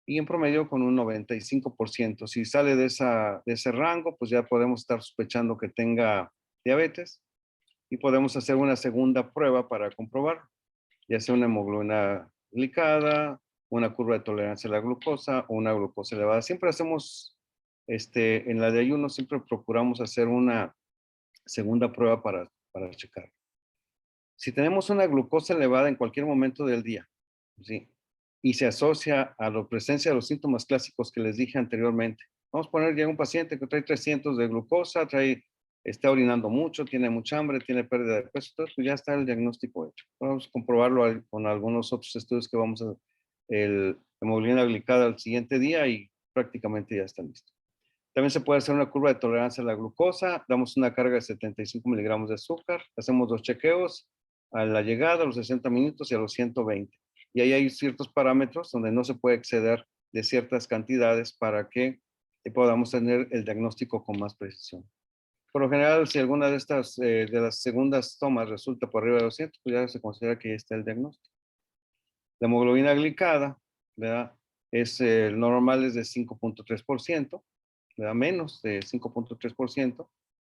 y en promedio con un 95%. Si sale de ese rango, pues ya podemos estar sospechando que tenga diabetes y podemos hacer una segunda prueba para comprobar, ya sea una hemoglobina glicada, una curva de tolerancia a la glucosa o una glucosa elevada. Siempre hacemos, en la de ayuno, siempre procuramos hacer una segunda prueba para checar. Si tenemos una glucosa elevada en cualquier momento del día, ¿sí? Y se asocia a la presencia de los síntomas clásicos que les dije anteriormente. Vamos a poner ya un paciente que trae 300 de glucosa, está orinando mucho, tiene mucha hambre, tiene pérdida de peso, entonces pues ya está el diagnóstico hecho. Vamos a comprobarlo con algunos otros estudios que vamos a el hemoglobina glicada al siguiente día y prácticamente ya está listo. También se puede hacer una curva de tolerancia a la glucosa, damos una carga de 75 miligramos de azúcar, hacemos 2 chequeos a la llegada, a los 60 minutos y a los 120. Y ahí hay ciertos parámetros donde no se puede exceder de ciertas cantidades para que podamos tener el diagnóstico con más precisión. Por lo general, si alguna de estas, de las segundas tomas resulta por arriba de 200, pues ya se considera que ya está el diagnóstico. La hemoglobina glicada, ¿verdad? El normal es de 5.3%, ¿verdad? Menos de 5.3%.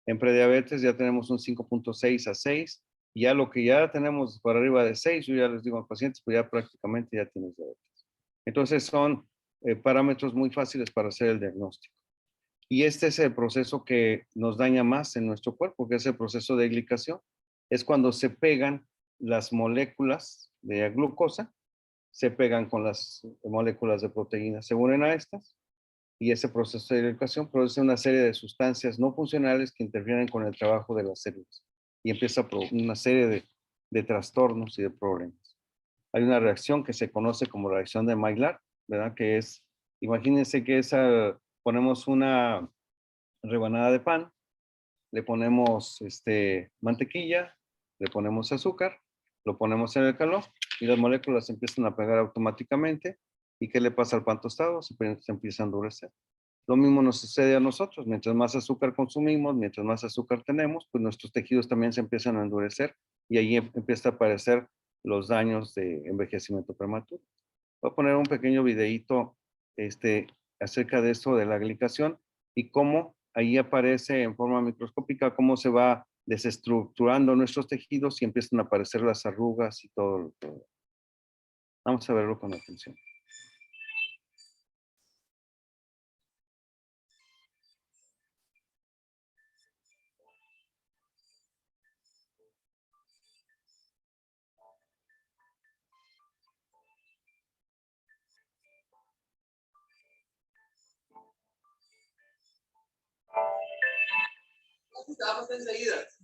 En prediabetes ya tenemos un 5.6 a 6. Y ya lo que ya tenemos por arriba de 6, yo ya les digo a los pacientes, pues ya prácticamente ya tienes diabetes. Entonces son parámetros muy fáciles para hacer el diagnóstico. Y este es el proceso que nos daña más en nuestro cuerpo, que es el proceso de glicación. Es cuando se pegan las moléculas de glucosa, se pegan con las moléculas de proteínas, se unen a estas, y ese proceso de glicación produce una serie de sustancias no funcionales que interfieren con el trabajo de las células. Y empieza una serie de trastornos y de problemas. Hay una reacción que se conoce como reacción de Maillard, ¿verdad? Que es, imagínense que ponemos una rebanada de pan, le ponemos mantequilla, le ponemos azúcar, lo ponemos en el calor y las moléculas se empiezan a pegar automáticamente. ¿Y qué le pasa al pan tostado? Se empieza a endurecer. Lo mismo nos sucede a nosotros. Mientras más azúcar consumimos, mientras más azúcar tenemos, pues nuestros tejidos también se empiezan a endurecer y ahí empieza a aparecer los daños de envejecimiento prematuro. Voy a poner un pequeño videíto acerca de esto de la glicación y cómo ahí aparece en forma microscópica cómo se va desestructurando nuestros tejidos y empiezan a aparecer las arrugas y todo. Vamos a verlo con atención.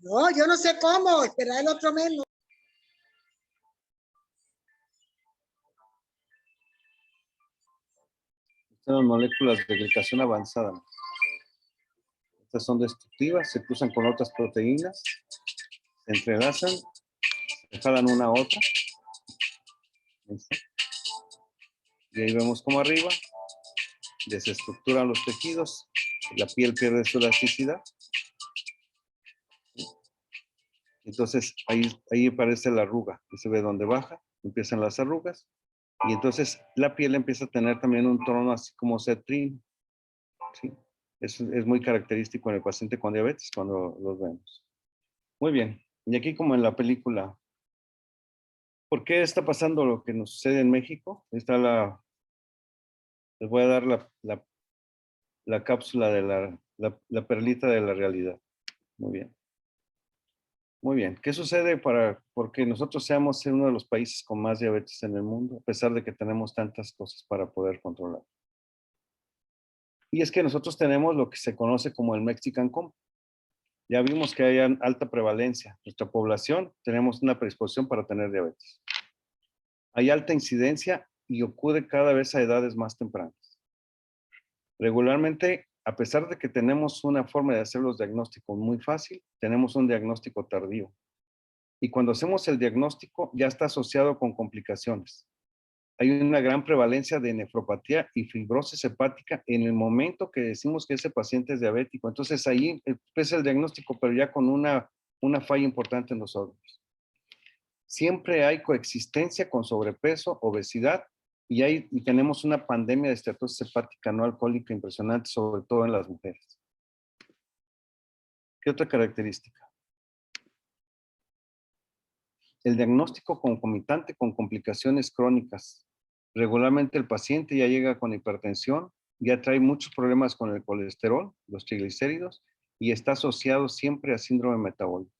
No, yo no sé cómo, esperar el otro mes. Estas son moléculas de glicación avanzada. Estas son destructivas, se cruzan con otras proteínas, se entrelazan, se jalan una a otra. ¿Listo? Y ahí vemos como arriba desestructuran los tejidos, la piel pierde su elasticidad. Entonces ahí aparece la arruga, que se ve donde baja, empiezan las arrugas, y entonces la piel empieza a tener también un tono así como cetrino. ¿Sí? Es muy característico en el paciente con diabetes cuando los vemos. Muy bien, y aquí como en la película, ¿por qué está pasando lo que nos sucede en México? Les voy a dar la cápsula de la perlita de la realidad. Muy bien. Muy bien. ¿Qué sucede porque nosotros seamos uno de los países con más diabetes en el mundo, a pesar de que tenemos tantas cosas para poder controlar? Y es que nosotros tenemos lo que se conoce como el Mexican Combo. Ya vimos que hay alta prevalencia. Nuestra población tenemos una predisposición para tener diabetes. Hay alta incidencia y ocurre cada vez a edades más tempranas. Regularmente, a pesar de que tenemos una forma de hacer los diagnósticos muy fácil, tenemos un diagnóstico tardío. Y cuando hacemos el diagnóstico, ya está asociado con complicaciones. Hay una gran prevalencia de nefropatía y fibrosis hepática en el momento que decimos que ese paciente es diabético. Entonces ahí empieza el diagnóstico, pero ya con una falla importante en los órganos. Siempre hay coexistencia con sobrepeso, obesidad, y tenemos una pandemia de esteatosis hepática no alcohólica impresionante, sobre todo en las mujeres. ¿Qué otra característica? El diagnóstico concomitante con complicaciones crónicas. Regularmente el paciente ya llega con hipertensión, ya trae muchos problemas con el colesterol, los triglicéridos, y está asociado siempre a síndrome metabólico.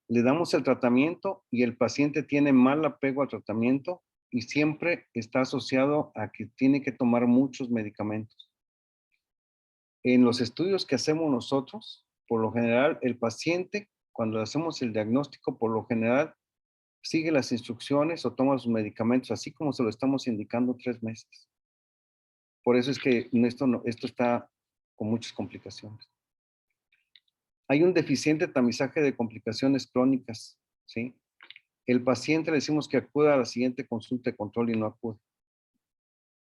Le damos el tratamiento y el paciente tiene mal apego al tratamiento y siempre está asociado a que tiene que tomar muchos medicamentos. En los estudios que hacemos nosotros, por lo general, el paciente, cuando hacemos el diagnóstico, por lo general, sigue las instrucciones o toma sus medicamentos, así como se lo estamos indicando 3 meses. Por eso es que esto está con muchas complicaciones. Hay un deficiente tamizaje de complicaciones crónicas, ¿sí? El paciente le decimos que acuda a la siguiente consulta de control y no acude.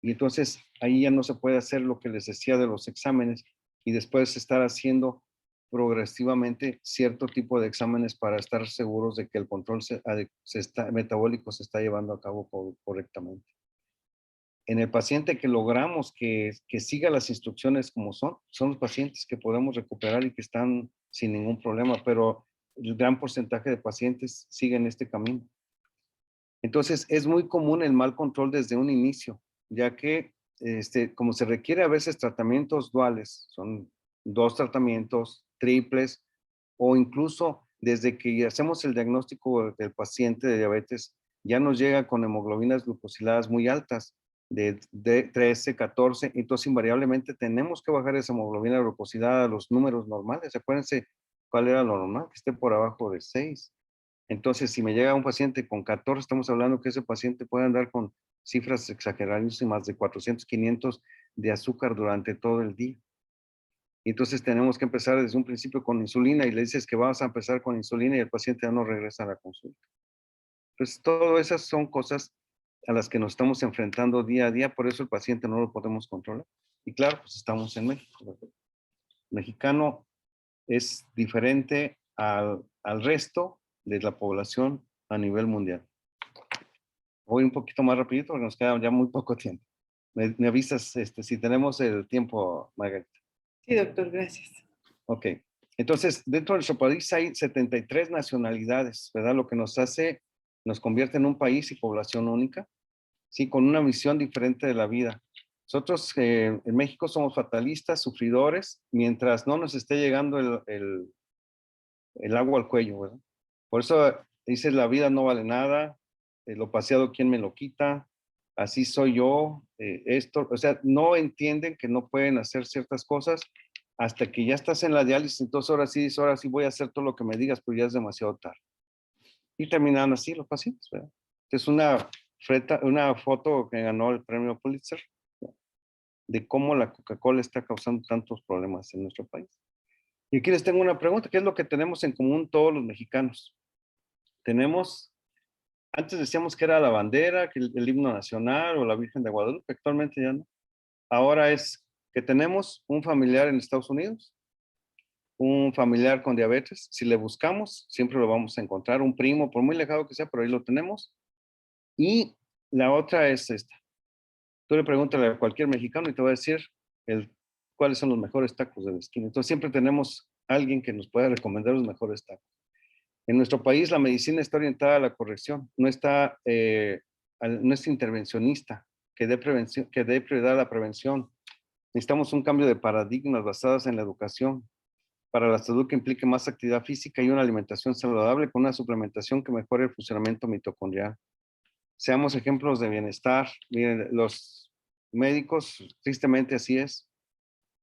Y entonces ahí ya no se puede hacer lo que les decía de los exámenes y después estar haciendo progresivamente cierto tipo de exámenes para estar seguros de que el control metabólico se está llevando a cabo correctamente. En el paciente que logramos que siga las instrucciones como son los pacientes que podemos recuperar y que están sin ningún problema, pero el gran porcentaje de pacientes siguen este camino. Entonces, es muy común el mal control desde un inicio, ya que como se requiere a veces tratamientos duales, son 2 tratamientos, triples, o incluso desde que hacemos el diagnóstico del paciente de diabetes, ya nos llega con hemoglobinas glucosiladas muy altas, de 13, 14, entonces invariablemente tenemos que bajar esa hemoglobina glucosilada a los números normales. Acuérdense cuál era lo normal, que esté por abajo de 6. Entonces, si me llega un paciente con 14, estamos hablando que ese paciente puede andar con cifras exageradísimas de 400, 500 de azúcar durante todo el día. Entonces tenemos que empezar desde un principio con insulina y le dices que vamos a empezar con insulina y el paciente ya no regresa a la consulta. Entonces, todas esas son cosas a las que nos estamos enfrentando día a día, por eso el paciente no lo podemos controlar. Y claro, pues estamos en México. El mexicano es diferente al resto de la población a nivel mundial. Voy un poquito más rapidito porque nos queda ya muy poco tiempo. Me avisas si tenemos el tiempo, Margarita. Sí, doctor, gracias. Ok. Entonces, dentro de nuestro país hay 73 nacionalidades, ¿verdad? Lo que nos convierte en un país y población única, ¿sí? Con una visión diferente de la vida. Nosotros en México somos fatalistas, sufridores, mientras no nos esté llegando el agua al cuello, ¿verdad? Por eso dices, la vida no vale nada, lo paseado, ¿quién me lo quita? Así soy yo, esto, o sea, no entienden que no pueden hacer ciertas cosas hasta que ya estás en la diálisis, entonces ahora sí voy a hacer todo lo que me digas, pero ya es demasiado tarde. Y terminan así los pacientes, ¿verdad? Es una foto que ganó el premio Pulitzer de cómo la Coca-Cola está causando tantos problemas en nuestro país. Y aquí les tengo una pregunta, ¿qué es lo que tenemos en común todos los mexicanos? Antes decíamos que era la bandera, que el himno nacional o la Virgen de Guadalupe, actualmente ya no. Ahora es que tenemos un familiar en Estados Unidos, un familiar con diabetes, si le buscamos, siempre lo vamos a encontrar, un primo, por muy lejano que sea, pero ahí lo tenemos. Y la otra es esta. Tú le preguntas a cualquier mexicano y te va a decir cuáles son los mejores tacos de la esquina. Entonces siempre tenemos alguien que nos pueda recomendar los mejores tacos. En nuestro país la medicina está orientada a la corrección, no es intervencionista, que dé prioridad a la prevención. Necesitamos un cambio de paradigmas basados en la educación para la salud que implique más actividad física y una alimentación saludable con una suplementación que mejore el funcionamiento mitocondrial. Seamos ejemplos de bienestar. Miren, los médicos, tristemente así es,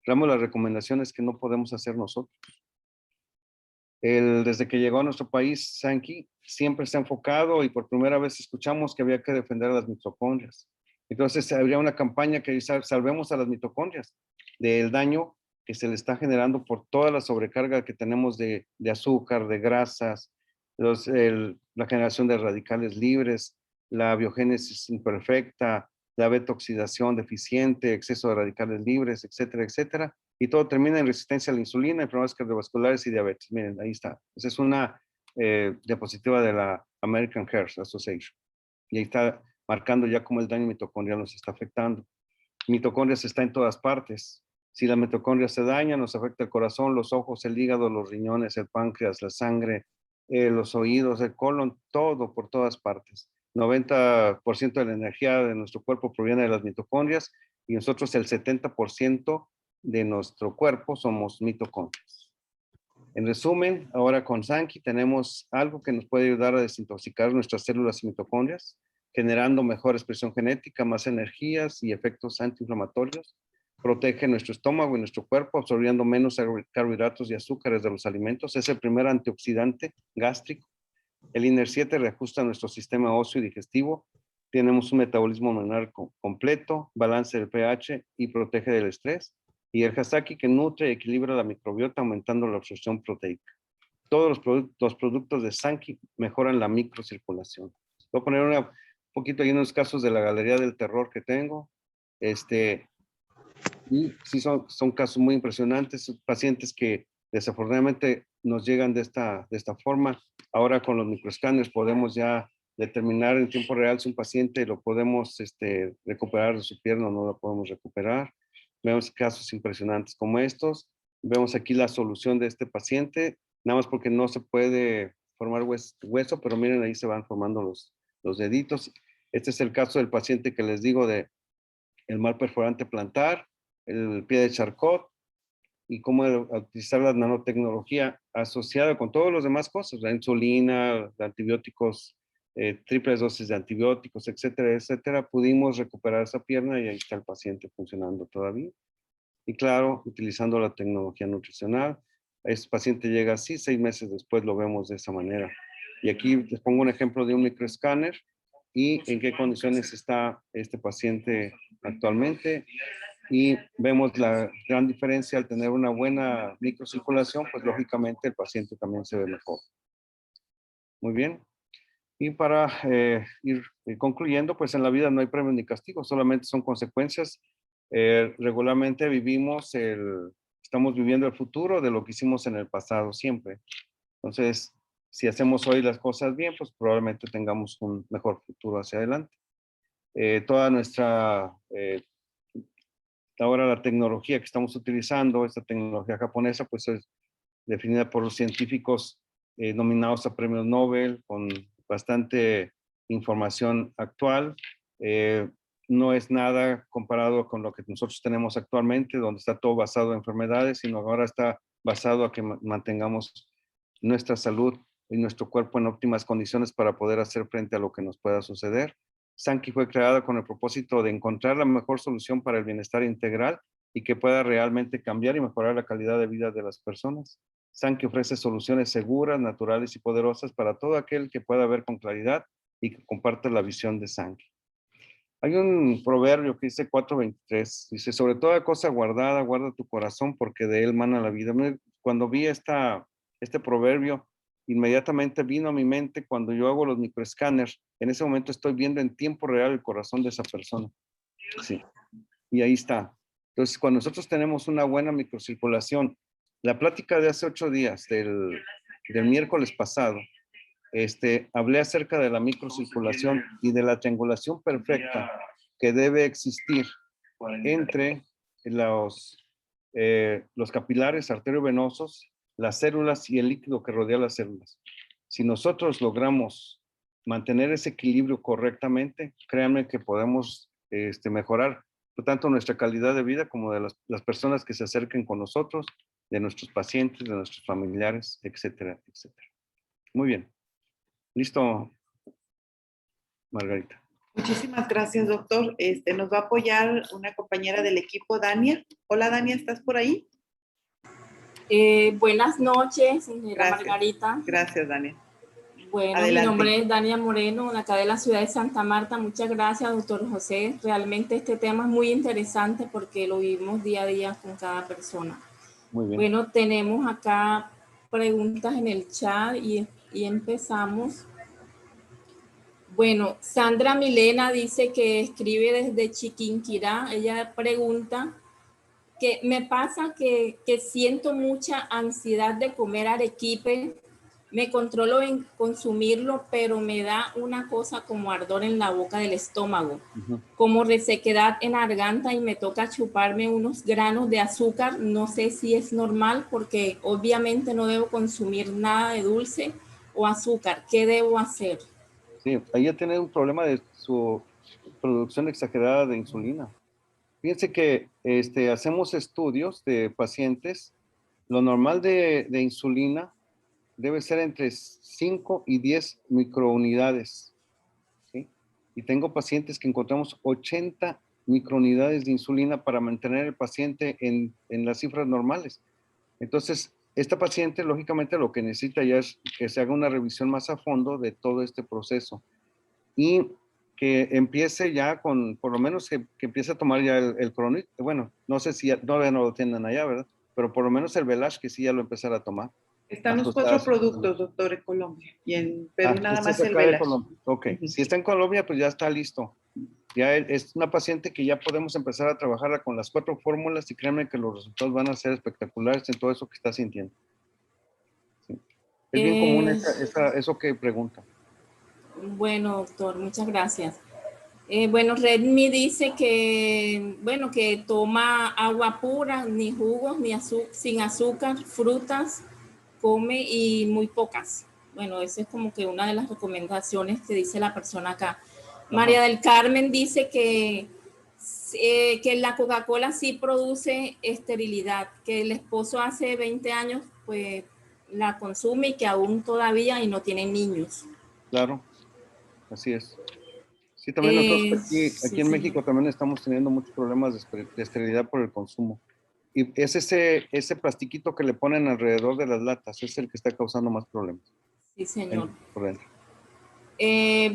damos las recomendaciones que no podemos hacer nosotros. Desde que llegó a nuestro país, Sankey siempre se ha enfocado y por primera vez escuchamos que había que defender a las mitocondrias. Entonces habría una campaña que dice, salvemos a las mitocondrias del daño que se le está generando por toda la sobrecarga que tenemos de azúcar, de grasas, la generación de radicales libres, la biogénesis imperfecta, la beta-oxidación deficiente, exceso de radicales libres, etcétera, etcétera. Y todo termina en resistencia a la insulina, enfermedades cardiovasculares y diabetes. Miren, ahí está. Esa es una diapositiva de la American Heart Association. Y ahí está marcando ya cómo el daño mitocondrial nos está afectando. Mitocondrias está en todas partes. Si la mitocondria se daña, nos afecta el corazón, los ojos, el hígado, los riñones, el páncreas, la sangre, los oídos, el colon, todo por todas partes. 90% de la energía de nuestro cuerpo proviene de las mitocondrias y nosotros el 70% de nuestro cuerpo somos mitocondrias. En resumen, ahora con Sankey tenemos algo que nos puede ayudar a desintoxicar nuestras células y mitocondrias, generando mejor expresión genética, más energías y efectos antiinflamatorios. Protege nuestro estómago y nuestro cuerpo, absorbiendo menos carbohidratos y azúcares de los alimentos. Es el primer antioxidante gástrico. El INER7 reajusta nuestro sistema óseo y digestivo. Tenemos un metabolismo hormonal completo, balance del pH y protege del estrés. y el Hasaki, que nutre y equilibra la microbiota aumentando la absorción proteica. Todos los productos de Sankey mejoran la microcirculación. Voy a poner un poquito ahí unos casos de la galería del terror que tengo. Y sí son casos muy impresionantes, pacientes que desafortunadamente nos llegan de esta forma. Ahora con los microescáneres podemos ya determinar en tiempo real si un paciente lo podemos recuperar de su pierna o no lo podemos recuperar. Vemos casos impresionantes como estos. Vemos aquí la solución de este paciente, nada más porque no se puede formar hueso, pero miren, ahí se van formando los deditos. Este es el caso del paciente que les digo de el mal perforante plantar, el pie de Charcot, y cómo utilizar la nanotecnología asociada con todas las demás cosas, la insulina, antibióticos, triples dosis de antibióticos, etcétera, etcétera. Pudimos recuperar esa pierna y ahí está el paciente funcionando todavía. Y claro, utilizando la tecnología nutricional, este paciente llega así, 6 meses después lo vemos de esa manera. Y aquí les pongo un ejemplo de un microescáner y en qué condiciones está este paciente actualmente. Y vemos la gran diferencia al tener una buena microcirculación, pues lógicamente el paciente también se ve mejor. Muy bien. Y para ir concluyendo, pues en la vida no hay premios ni castigos, solamente son consecuencias. Regularmente estamos viviendo el futuro de lo que hicimos en el pasado siempre. Entonces, si hacemos hoy las cosas bien, pues probablemente tengamos un mejor futuro hacia adelante. Toda nuestra, ahora la tecnología que estamos utilizando, esta tecnología japonesa, pues es definida por los científicos nominados a premios Nobel, con bastante información actual. No es nada comparado con lo que nosotros tenemos actualmente, donde está todo basado en enfermedades, sino ahora está basado a que mantengamos nuestra salud y nuestro cuerpo en óptimas condiciones para poder hacer frente a lo que nos pueda suceder. Sankey fue creada con el propósito de encontrar la mejor solución para el bienestar integral y que pueda realmente cambiar y mejorar la calidad de vida de las personas. Sankey ofrece soluciones seguras, naturales y poderosas para todo aquel que pueda ver con claridad y que comparta la visión de Sankey. Hay un proverbio que dice 4:23, dice, sobre toda cosa guardada, guarda tu corazón porque de él mana la vida. Cuando vi este proverbio, inmediatamente vino a mi mente cuando yo hago los microescáneres, en ese momento estoy viendo en tiempo real el corazón de esa persona. Sí. Y ahí está. Entonces, cuando nosotros tenemos una buena microcirculación, la plática de hace 8 días, del miércoles pasado, hablé acerca de la microcirculación y de la triangulación perfecta que debe existir entre los capilares arteriovenosos, las células y el líquido que rodea las células. Si nosotros logramos mantener ese equilibrio correctamente, créanme que podemos mejorar tanto nuestra calidad de vida como de las personas que se acerquen con nosotros, de nuestros pacientes, de nuestros familiares, etcétera, etcétera. Muy bien. ¿Listo, Margarita? Muchísimas gracias, doctor. Nos va a apoyar una compañera del equipo, Dania. Hola, Dania, ¿estás por ahí? Buenas noches, señora Margarita. Gracias, Dania. Bueno, adelante. Mi nombre es Dania Moreno, de acá de la ciudad de Santa Marta. Muchas gracias, doctor José. Realmente este tema es muy interesante porque lo vivimos día a día con cada persona. Muy bien. Bueno, tenemos acá preguntas en el chat y empezamos. Bueno, Sandra Milena dice que escribe desde Chiquinquirá. Ella pregunta que me pasa que siento mucha ansiedad de comer arequipe. Me controlo en consumirlo, pero me da una cosa como ardor en la boca del estómago, como resequedad en la garganta y me toca chuparme unos granos de azúcar. No sé si es normal porque obviamente no debo consumir nada de dulce o azúcar. ¿Qué debo hacer? Sí, ahí ya tiene un problema de su producción exagerada de insulina. Fíjense que hacemos estudios de pacientes. Lo normal de insulina debe ser entre 5 y 10 microunidades, ¿sí? Y tengo pacientes que encontramos 80 microunidades de insulina para mantener el paciente en las cifras normales. Entonces, esta paciente, lógicamente, lo que necesita ya es que se haga una revisión más a fondo de todo este proceso. Y que empiece ya con, por lo menos que empiece a tomar ya el Cronit. Bueno, no sé si todavía no lo tienen allá, ¿verdad? Pero por lo menos el Velash que sí ya lo empezara a tomar. Están los 4 productos, doctor, en Colombia. Y en Perú nada este más es el acá de Velash. Colombia. Ok, si está en Colombia, pues ya está listo. Ya es una paciente que ya podemos empezar a trabajarla con las 4 fórmulas y créanme que los resultados van a ser espectaculares en todo eso que está sintiendo. Sí. Es bien común eso que pregunta. Bueno, doctor, muchas gracias. Bueno, Redmi dice que, bueno, que toma agua pura, ni jugos, ni sin azúcar, frutas, come y muy pocas. Bueno, esa es como que una de las recomendaciones que dice la persona acá. María del Carmen dice que la Coca-Cola sí produce esterilidad, que el esposo hace 20 años pues la consume y que aún todavía y no tiene niños. Claro, así es. Sí, también nosotros aquí sí, en México también estamos teniendo muchos problemas de esterilidad por el consumo. Y es ese plastiquito que le ponen alrededor de las latas, es el que está causando más problemas. Sí, señor. Por dentro.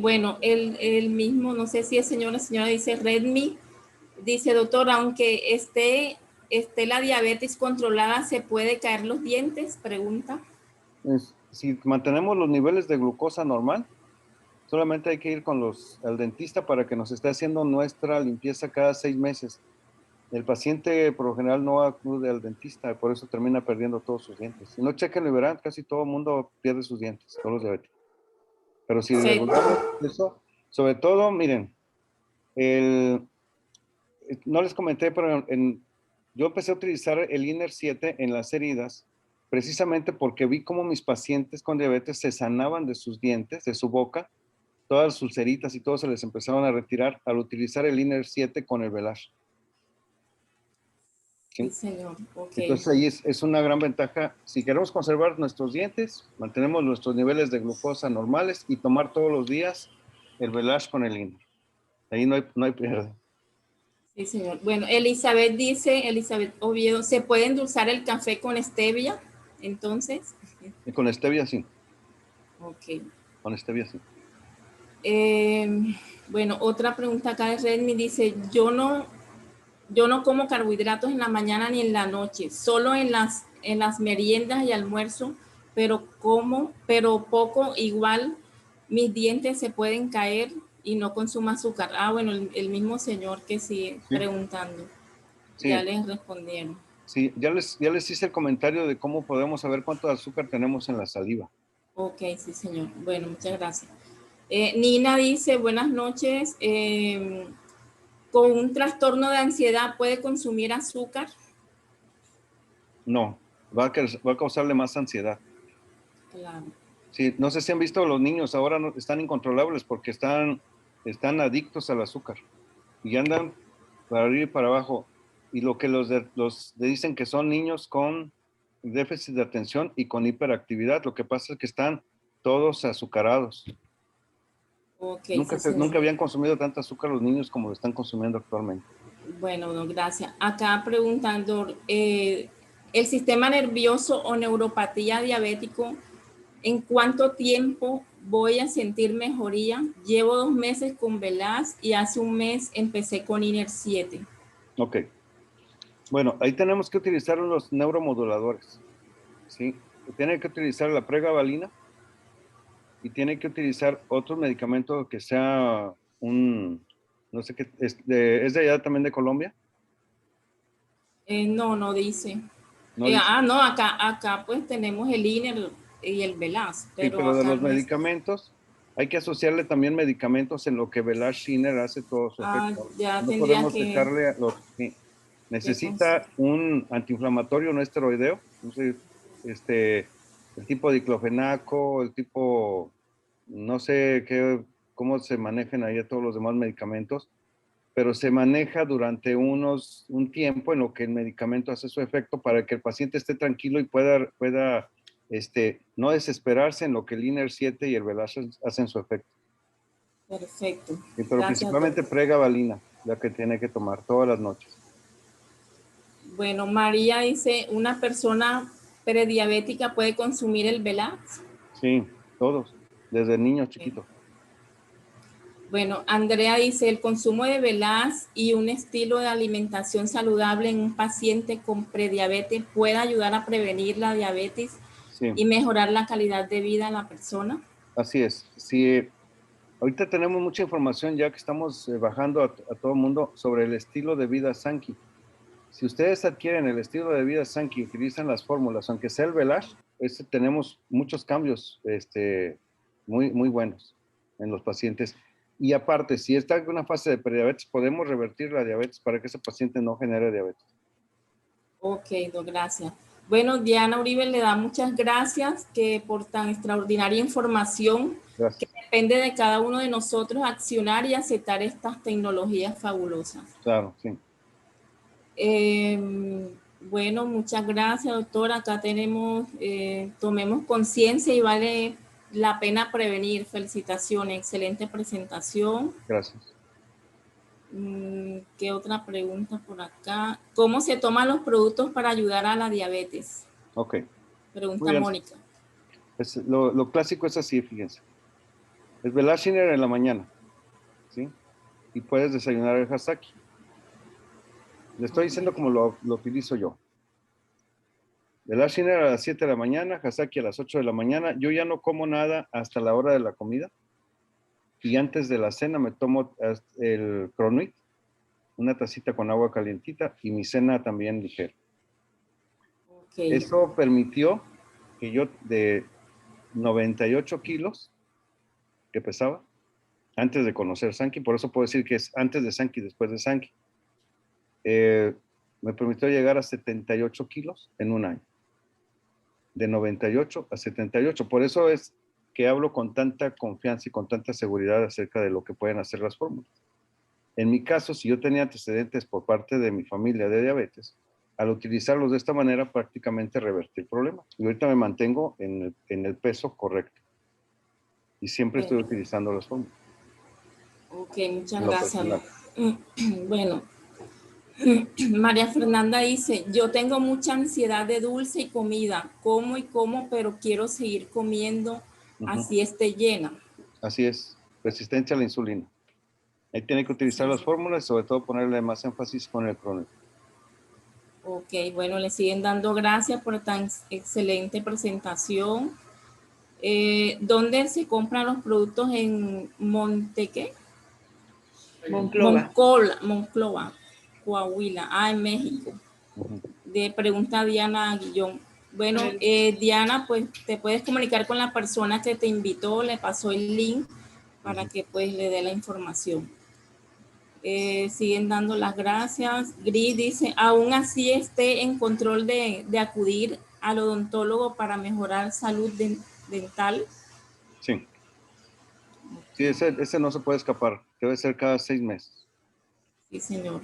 Bueno, el mismo, no sé si es señora dice Redmi, dice, doctor, aunque esté la diabetes controlada, ¿se puede caer los dientes? Pregunta. Si mantenemos los niveles de glucosa normal, solamente hay que ir al dentista para que nos esté haciendo nuestra limpieza cada 6 meses. El paciente por lo general no acude al dentista, por eso termina perdiendo todos sus dientes. Si no chequen y verán, casi todo el mundo pierde sus dientes, todos los diabéticos. Pero si regulamos eso, sobre todo, miren, no les comenté, pero yo empecé a utilizar el INER 7 en las heridas, precisamente porque vi cómo mis pacientes con diabetes se sanaban de sus dientes, de su boca, todas sus ceritas y todo se les empezaron a retirar al utilizar el INER 7 con el Velash. Sí, señor. Okay. Entonces ahí es una gran ventaja. Si queremos conservar nuestros dientes, mantenemos nuestros niveles de glucosa normales y tomar todos los días el Velash con el INER. Ahí no hay pierde. Sí, señor. Bueno, Elizabeth Oviedo, ¿se puede endulzar el café con stevia? Entonces. Y con stevia sí. Ok. Con stevia sí. Bueno, otra pregunta acá de Redmi dice, yo no como carbohidratos en la mañana ni en la noche, solo en las meriendas y almuerzo, pero poco, igual mis dientes se pueden caer y no consumo azúcar. Bueno, el mismo señor que sigue preguntando. Sí. Ya les respondieron. Sí, ya les hice el comentario de cómo podemos saber cuánto azúcar tenemos en la saliva. Ok, sí, señor. Bueno, muchas gracias. Nina dice, buenas noches. ¿Con un trastorno de ansiedad puede consumir azúcar? No, va a causarle más ansiedad. Claro. Sí, no sé si han visto los niños, ahora están incontrolables porque están adictos al azúcar y andan para arriba y para abajo. Y lo que los dicen que son niños con déficit de atención y con hiperactividad. Lo que pasa es que están todos azucarados. Okay, nunca habían consumido tanto azúcar los niños como lo están consumiendo actualmente. Bueno, no, gracias. Acá preguntando, ¿el sistema nervioso o neuropatía diabético, en cuánto tiempo voy a sentir mejoría? Llevo 2 meses con Velash y hace 1 mes empecé con INER 7. Ok. Bueno, ahí tenemos que utilizar los neuromoduladores. ¿Sí? Tiene que utilizar la pregabalina y tiene que utilizar otro medicamento que sea no sé qué, ¿es de allá también de Colombia? No dice. No dice. No, acá pues tenemos el INER y el Velash. Pero de los medicamentos, hay que asociarle también medicamentos en lo que Velash INER hace todo su efecto. Ya no tendría podemos echarle necesita un antiinflamatorio no esteroideo, no sé, el tipo diclofenaco, el tipo, no sé cómo se manejan ahí todos los demás medicamentos, pero se maneja durante un tiempo en lo que el medicamento hace su efecto para que el paciente esté tranquilo y pueda no desesperarse en lo que el INER 7 y el Velash hacen su efecto. Perfecto. Sí, pero principalmente pregabalina, la que tiene que tomar todas las noches. Bueno, María dice, ¿una persona prediabética puede consumir el Velash? Sí, todos, desde niños chiquitos. Bueno, Andrea dice, el consumo de velas y un estilo de alimentación saludable en un paciente con prediabetes puede ayudar a prevenir la diabetes y mejorar la calidad de vida de la persona. Así es. Sí, ahorita tenemos mucha información ya que estamos bajando a todo el mundo sobre el estilo de vida Sankey. Si ustedes adquieren el estilo de vida Sankey y utilizan las fórmulas, aunque sea el Velash, tenemos muchos cambios muy buenos en los pacientes. Y aparte, si está en una fase de prediabetes, podemos revertir la diabetes para que ese paciente no genere diabetes. Ok, gracias. Bueno, Diana Uribe le da muchas gracias por tan extraordinaria información. Gracias. Que depende de cada uno de nosotros accionar y aceptar estas tecnologías fabulosas. Claro, sí. Bueno, muchas gracias, doctora. Acá tenemos, tomemos conciencia y vale la pena prevenir. Felicitaciones, excelente presentación. Gracias. ¿Qué otra pregunta por acá? ¿Cómo se toman los productos para ayudar a la diabetes? Ok. Pregunta Mónica. Lo clásico es así, fíjense. El Velashiner en la mañana, ¿sí? Y puedes desayunar el Hasaki. Le estoy diciendo como lo utilizo yo. Velashiner a las 7 de la mañana, Hasaki a las 8 de la mañana. Yo ya no como nada hasta la hora de la comida. Y antes de la cena me tomo el Cronuit, una tacita con agua calientita y mi cena también ligera. Okay. Eso permitió que yo de 98 kilos que pesaba, antes de conocer Sankey, por eso puedo decir que es antes de Sankey, después de Sankey, me permitió llegar a 78 kilos en un año. De 98 a 78. Por eso es que hablo con tanta confianza y con tanta seguridad acerca de lo que pueden hacer las fórmulas. En mi caso, si yo tenía antecedentes por parte de mi familia de diabetes, al utilizarlos de esta manera prácticamente revertí el problema. Y ahorita me mantengo en el peso correcto. Y siempre estoy utilizando las fórmulas. Ok, muchas gracias. Bueno, María Fernanda dice, yo tengo mucha ansiedad de dulce y comida. Como y como, pero quiero seguir comiendo, así esté llena. Así es, resistencia a la insulina. Ahí tiene que utilizar las fórmulas y sobre todo ponerle más énfasis con el Cronuit. Ok, bueno, le siguen dando gracias por tan excelente presentación. ¿Dónde se compran los productos en ¿qué? Monclova. Monclova, Coahuila, en México. De pregunta Diana Guillón. Bueno, Diana, pues te puedes comunicar con la persona que te invitó, le pasó el link para que pues le dé la información. Siguen dando las gracias. Gris dice, aún así esté en control de acudir al odontólogo para mejorar salud dental. Sí. Sí, ese no se puede escapar. Debe ser cada 6 meses. Sí, señor.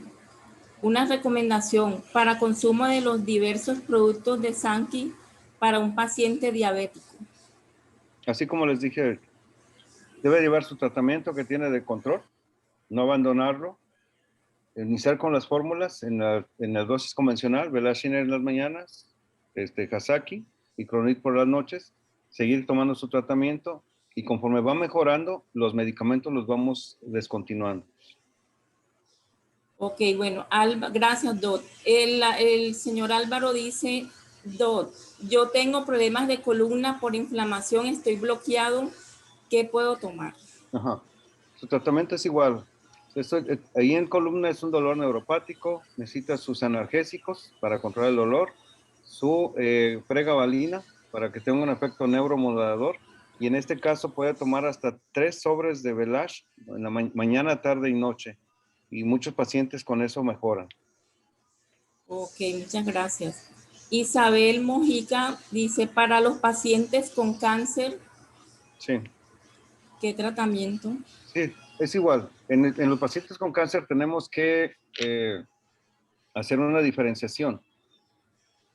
Una recomendación para consumo de los diversos productos de Sankey para un paciente diabético. Así como les dije, debe llevar su tratamiento que tiene de control, no abandonarlo, iniciar con las fórmulas en la dosis convencional, Velashiner en las mañanas, Hasaki y Cronuit por las noches, seguir tomando su tratamiento y conforme va mejorando, los medicamentos los vamos descontinuando. Ok, bueno, gracias, Dot. El señor Álvaro dice, Dot, yo tengo problemas de columna por inflamación, estoy bloqueado, ¿qué puedo tomar? Ajá. Su tratamiento es igual. Ahí en columna es un dolor neuropático, necesita sus analgésicos para controlar el dolor, su pregabalina para que tenga un efecto neuromodulador y en este caso puede tomar hasta 3 sobres de Velash en la mañana, tarde y noche y muchos pacientes con eso mejoran. Ok, muchas gracias. Isabel Mojica dice, para los pacientes con cáncer, sí. ¿Qué tratamiento? Sí, es igual. En los pacientes con cáncer tenemos que hacer una diferenciación.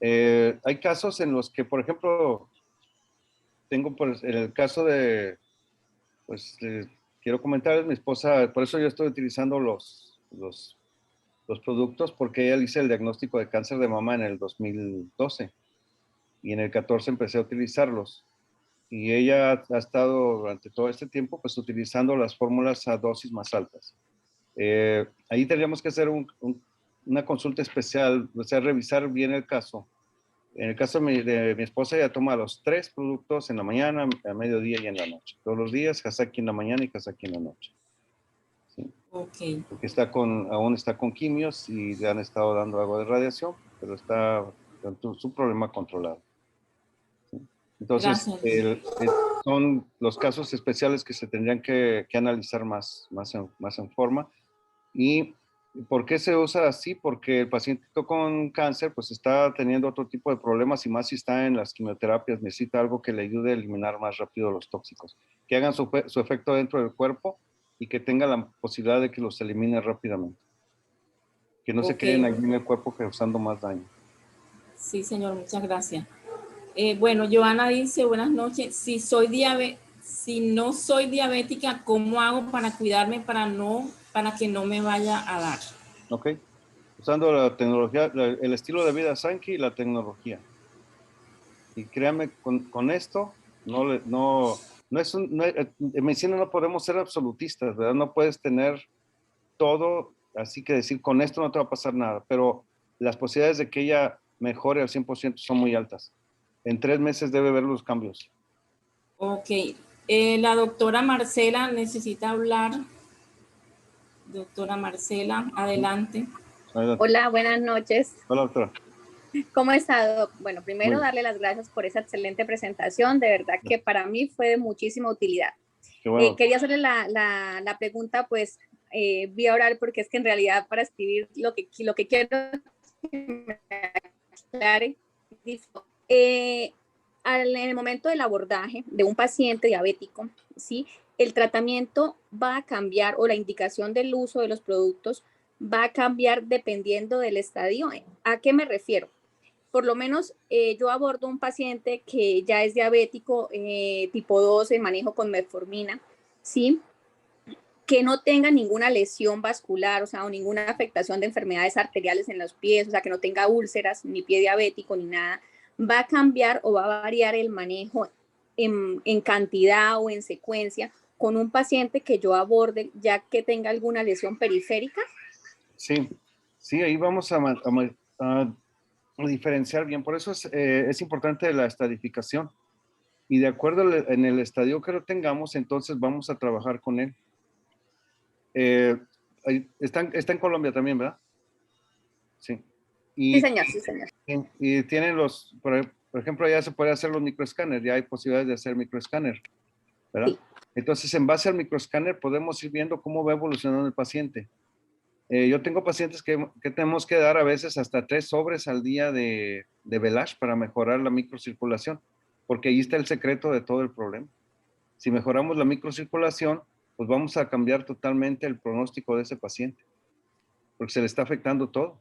Hay casos en los que, por ejemplo, tengo en el caso de, pues quiero comentarles, mi esposa, por eso yo estoy utilizando los productos, porque ella hizo el diagnóstico de cáncer de mama en el 2012 y en el 14 empecé a utilizarlos. y ella ha estado durante todo este tiempo pues utilizando las fórmulas a dosis más altas. Ahí tendríamos que hacer una consulta especial, o sea, revisar bien el caso. En el caso de mi esposa, ella toma los 3 productos en la mañana, a mediodía y en la noche. Todos los días, Hasaki en la mañana y Hasaki en la noche. ¿Sí? Ok. Porque aún está con quimios y le han estado dando algo de radiación, pero está con su problema controlado. ¿Sí? Entonces, son los casos especiales que se tendrían que analizar más en forma. ¿Y por qué se usa así? Porque el paciente con cáncer pues está teniendo otro tipo de problemas y más si está en las quimioterapias, necesita algo que le ayude a eliminar más rápido los tóxicos, que hagan su efecto dentro del cuerpo y que tenga la posibilidad de que los elimine rápidamente. Que no se queden allí en el cuerpo causando más daño. Sí, señor, muchas gracias. Bueno, Joana dice, buenas noches, si no soy diabética, ¿cómo hago para cuidarme para que no me vaya a dar? Ok, usando la tecnología, el estilo de vida Sankey y la tecnología. Y créanme, con esto, en medicina no podemos ser absolutistas, ¿verdad? No puedes tener todo, así que decir, con esto no te va a pasar nada, pero las posibilidades de que ella mejore al 100% son muy altas. En 3 meses debe ver los cambios. Ok, la doctora Marcela necesita hablar. Doctora Marcela, adelante. Hola, buenas noches. Hola, doctora. ¿Cómo está, Doc? Bueno, primero darle las gracias por esa excelente presentación. De verdad que para mí fue de muchísima utilidad. Bueno. Quería hacerle la pregunta, pues, vía oral, porque es que en realidad para escribir lo que quiero que me aclare. En el momento del abordaje de un paciente diabético, ¿sí? El tratamiento va a cambiar o la indicación del uso de los productos va a cambiar dependiendo del estadio. ¿A qué me refiero? Por lo menos yo abordo un paciente que ya es diabético tipo 2 en manejo con metformina, ¿sí? Que no tenga ninguna lesión vascular, o sea, o ninguna afectación de enfermedades arteriales en los pies, o sea, que no tenga úlceras, ni pie diabético, ni nada, va a cambiar o va a variar el manejo en cantidad o en secuencia con un paciente que yo aborde ya que tenga alguna lesión periférica. Sí, ahí vamos a diferenciar bien. Por eso es importante la estadificación. Y de acuerdo en el estadio que lo tengamos, entonces vamos a trabajar con él. Está en Colombia también, ¿verdad? Sí. Sí, señor, sí, señor. Y tienen por ejemplo, ya se puede hacer los microescáneres, ya hay posibilidades de hacer microescáner, ¿verdad? Sí. Entonces, en base al microescáner podemos ir viendo cómo va evolucionando el paciente. Yo tengo pacientes que tenemos que dar a veces hasta 3 sobres al día de Velash para mejorar la microcirculación, porque ahí está el secreto de todo el problema. Si mejoramos la microcirculación, pues vamos a cambiar totalmente el pronóstico de ese paciente, porque se le está afectando todo.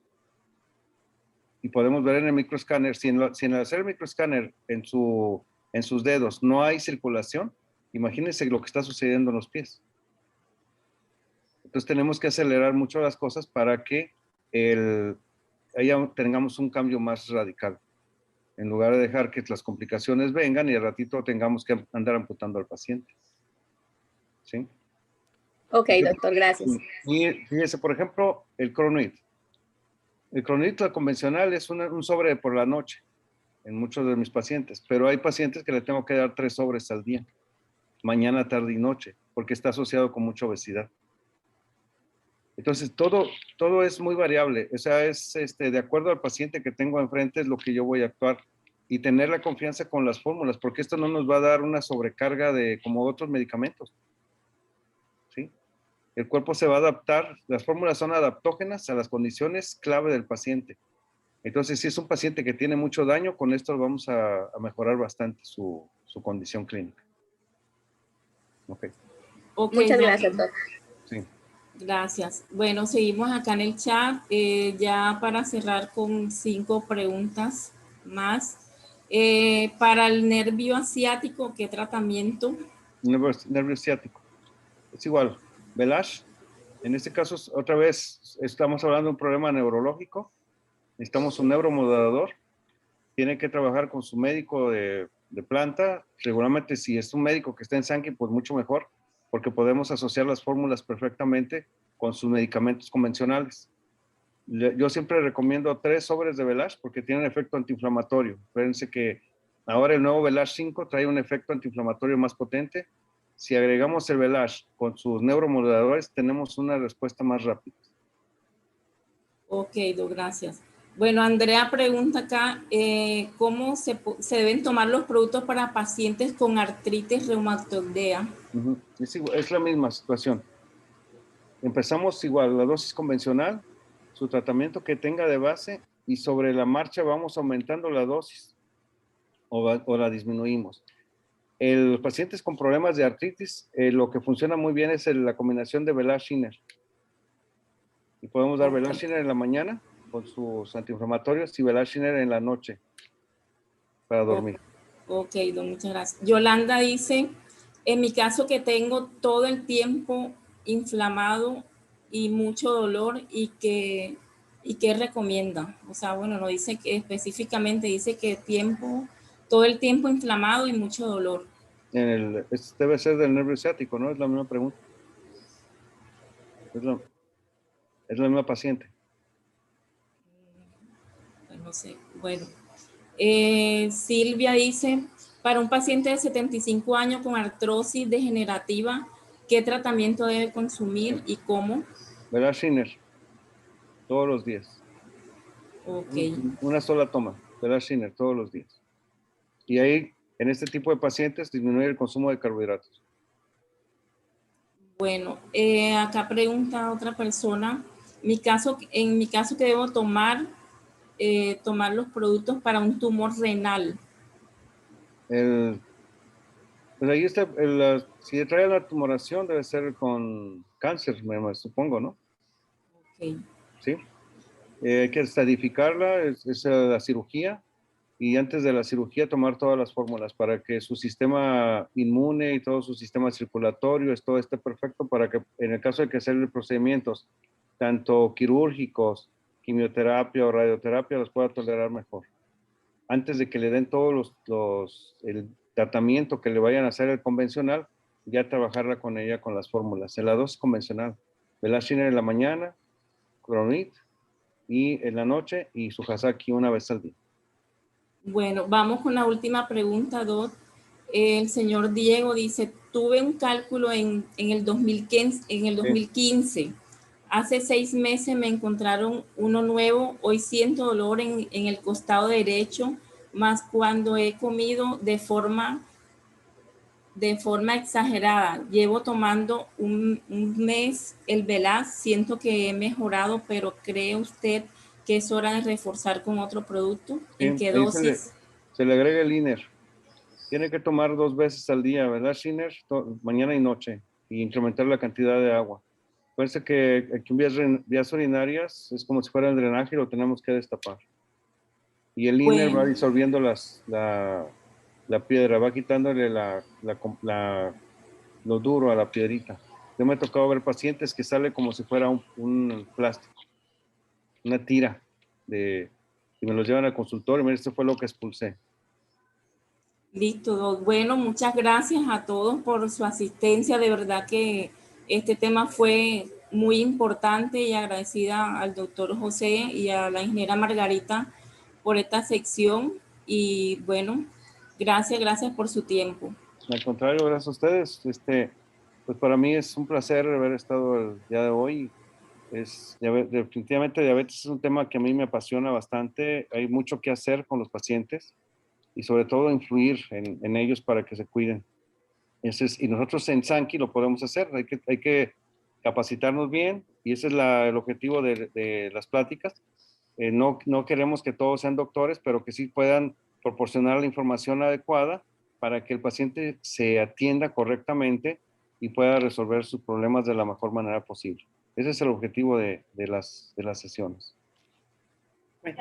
Y podemos ver en el microescáner, si en hacer el microescáner en sus dedos no hay circulación, imagínense lo que está sucediendo en los pies. Entonces tenemos que acelerar mucho las cosas para que tengamos un cambio más radical. En lugar de dejar que las complicaciones vengan y al ratito tengamos que andar amputando al paciente. ¿Sí? Ok, doctor, gracias. Y fíjese, por ejemplo, el Cronit. El Cronit convencional es un sobre por la noche en muchos de mis pacientes, pero hay pacientes que le tengo que dar 3 sobres al día, mañana, tarde y noche, porque está asociado con mucha obesidad. Entonces, todo es muy variable. O sea, es de acuerdo al paciente que tengo enfrente es lo que yo voy a actuar y tener la confianza con las fórmulas, porque esto no nos va a dar una sobrecarga como otros medicamentos. ¿Sí? El cuerpo se va a adaptar. Las fórmulas son adaptógenas a las condiciones clave del paciente. Entonces, si es un paciente que tiene mucho daño, con esto vamos a mejorar bastante su condición clínica. Okay. Muchas gracias, doctor. Sí. Gracias. Bueno, seguimos acá en el chat, ya para cerrar con 5 preguntas más. Para el nervio asiático, ¿qué tratamiento? Nervio asiático. Es igual, Velash. En este caso, otra vez, estamos hablando de un problema neurológico. Necesitamos un neuromodulador. Tiene que trabajar con su médico de de planta. Regularmente, si es un médico que está en Sankey, pues mucho mejor, porque podemos asociar las fórmulas perfectamente con sus medicamentos convencionales. Yo siempre recomiendo 3 sobres de Velash porque tienen efecto antiinflamatorio. Fíjense que ahora el nuevo Velash 5 trae un efecto antiinflamatorio más potente. Si agregamos el Velash con sus neuromoduladores, tenemos una respuesta más rápida. Ok, gracias. Bueno, Andrea pregunta acá, ¿cómo se deben tomar los productos para pacientes con artritis reumatoidea? Es la misma situación. Empezamos igual, la dosis convencional, su tratamiento que tenga de base, y sobre la marcha vamos aumentando la dosis o la disminuimos. Los pacientes con problemas de artritis, lo que funciona muy bien es la combinación de Velash-Shiner. Y podemos dar Velash-Shiner en la mañana con sus antiinflamatorios y Velash-Shiner en la noche para dormir. Ok, muchas gracias. Yolanda dice, en mi caso que tengo todo el tiempo inflamado y mucho dolor, ¿y qué recomienda? O sea, bueno, no dice que específicamente, dice que todo el tiempo inflamado y mucho dolor. Debe ser del nervio ciático, ¿no? Es la misma pregunta. Es la misma paciente. No sé, bueno. Silvia dice, para un paciente de 75 años con artrosis degenerativa, ¿qué tratamiento debe consumir y cómo? Velash-Shiner, todos los días. Ok. Una sola toma, Velash-Shiner, todos los días. Y ahí, en este tipo de pacientes, disminuir el consumo de carbohidratos. Bueno, acá pregunta otra persona, en mi caso que debo tomar los productos para un tumor renal. Pues ahí está, si trae la tumoración debe ser con cáncer, me supongo, ¿no? Ok. Sí. Hay que estadificarla, es la cirugía, y antes de la cirugía tomar todas las fórmulas para que su sistema inmune y todo su sistema circulatorio todo esté perfecto para que en el caso de que hacerle procedimientos, tanto quirúrgicos, quimioterapia o radioterapia, los pueda tolerar mejor. Antes de que le den todos el tratamiento que le vayan a hacer el convencional, ya trabajarla con ella con las fórmulas. En la dosis convencional, Velash-Shiner en la mañana, Cronit, y en la noche, y su Hasaki una vez al día. Bueno, vamos con la última pregunta, Dot. El señor Diego dice, tuve un cálculo en el 2015. Sí. Hace 6 meses me encontraron uno nuevo. Hoy siento dolor en el costado derecho, más cuando he comido de forma exagerada. Llevo tomando un mes el Velash. Siento que he mejorado, pero ¿cree usted que es hora de reforzar con otro producto? ¿En qué dosis? Se le agrega el INER. Tiene que tomar 2 veces al día, ¿verdad, Shiner? Mañana y noche, y incrementar la cantidad de agua. Parece que aquí en vías urinarias es como si fuera el drenaje y lo tenemos que destapar. Y el INER va disolviendo la piedra, va quitándole lo duro a la piedrita. Yo me he tocado ver pacientes que sale como si fuera un plástico, una tira, y me los llevan al consultorio. Mira, esto fue lo que expulsé. Listo. Bueno, muchas gracias a todos por su asistencia. De verdad que este tema fue muy importante, y agradecida al doctor José y a la ingeniera Margarita por esta sección. Y bueno, gracias por su tiempo. Al contrario, gracias a ustedes. Pues para mí es un placer haber estado el día de hoy. Definitivamente diabetes es un tema que a mí me apasiona bastante. Hay mucho que hacer con los pacientes y sobre todo influir en ellos para que se cuiden. Y nosotros en Sankey lo podemos hacer. Hay que capacitarnos bien, y ese es el objetivo de las pláticas. No queremos que todos sean doctores, pero que sí puedan proporcionar la información adecuada para que el paciente se atienda correctamente y pueda resolver sus problemas de la mejor manera posible. Ese es el objetivo de las sesiones. Bueno,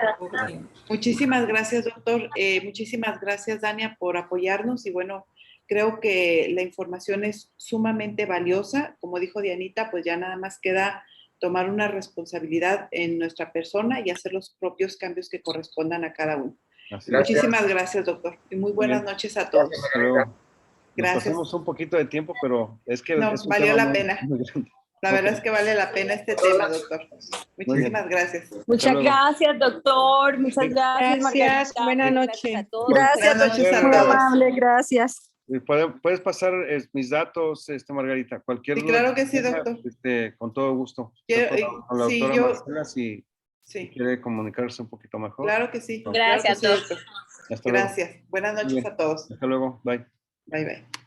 muchísimas gracias, doctor. Muchísimas gracias, Dania, por apoyarnos. Y bueno, creo que la información es sumamente valiosa. Como dijo Dianita, pues ya nada más queda tomar una responsabilidad en nuestra persona y hacer los propios cambios que correspondan a cada uno. Muchísimas gracias, doctor. Y muy buenas noches a todos. Hasta luego. Gracias. Pasamos un poquito de tiempo, pero es que no, es un valió tema la muy, pena. muy grande. La verdad es que vale la pena este tema, doctor. Muchísimas gracias. Muchas gracias, doctor. Muchas gracias, Margarita. Buenas noches. Gracias a todos. Gracias, Buenas noches a muy todos. amable, gracias. Puedes pasar mis datos, Margarita. Cualquier Sí, duda claro que sí, tenga, doctor. con todo gusto. Quiero- Con la sí, doctora yo- Marcela, si quiere comunicarse un poquito mejor. Claro que sí. No. Claro que Gracias, sí, doctor. Hasta luego. Gracias. Buenas Muy noches bien. a todos. Hasta luego. Bye. Bye, bye.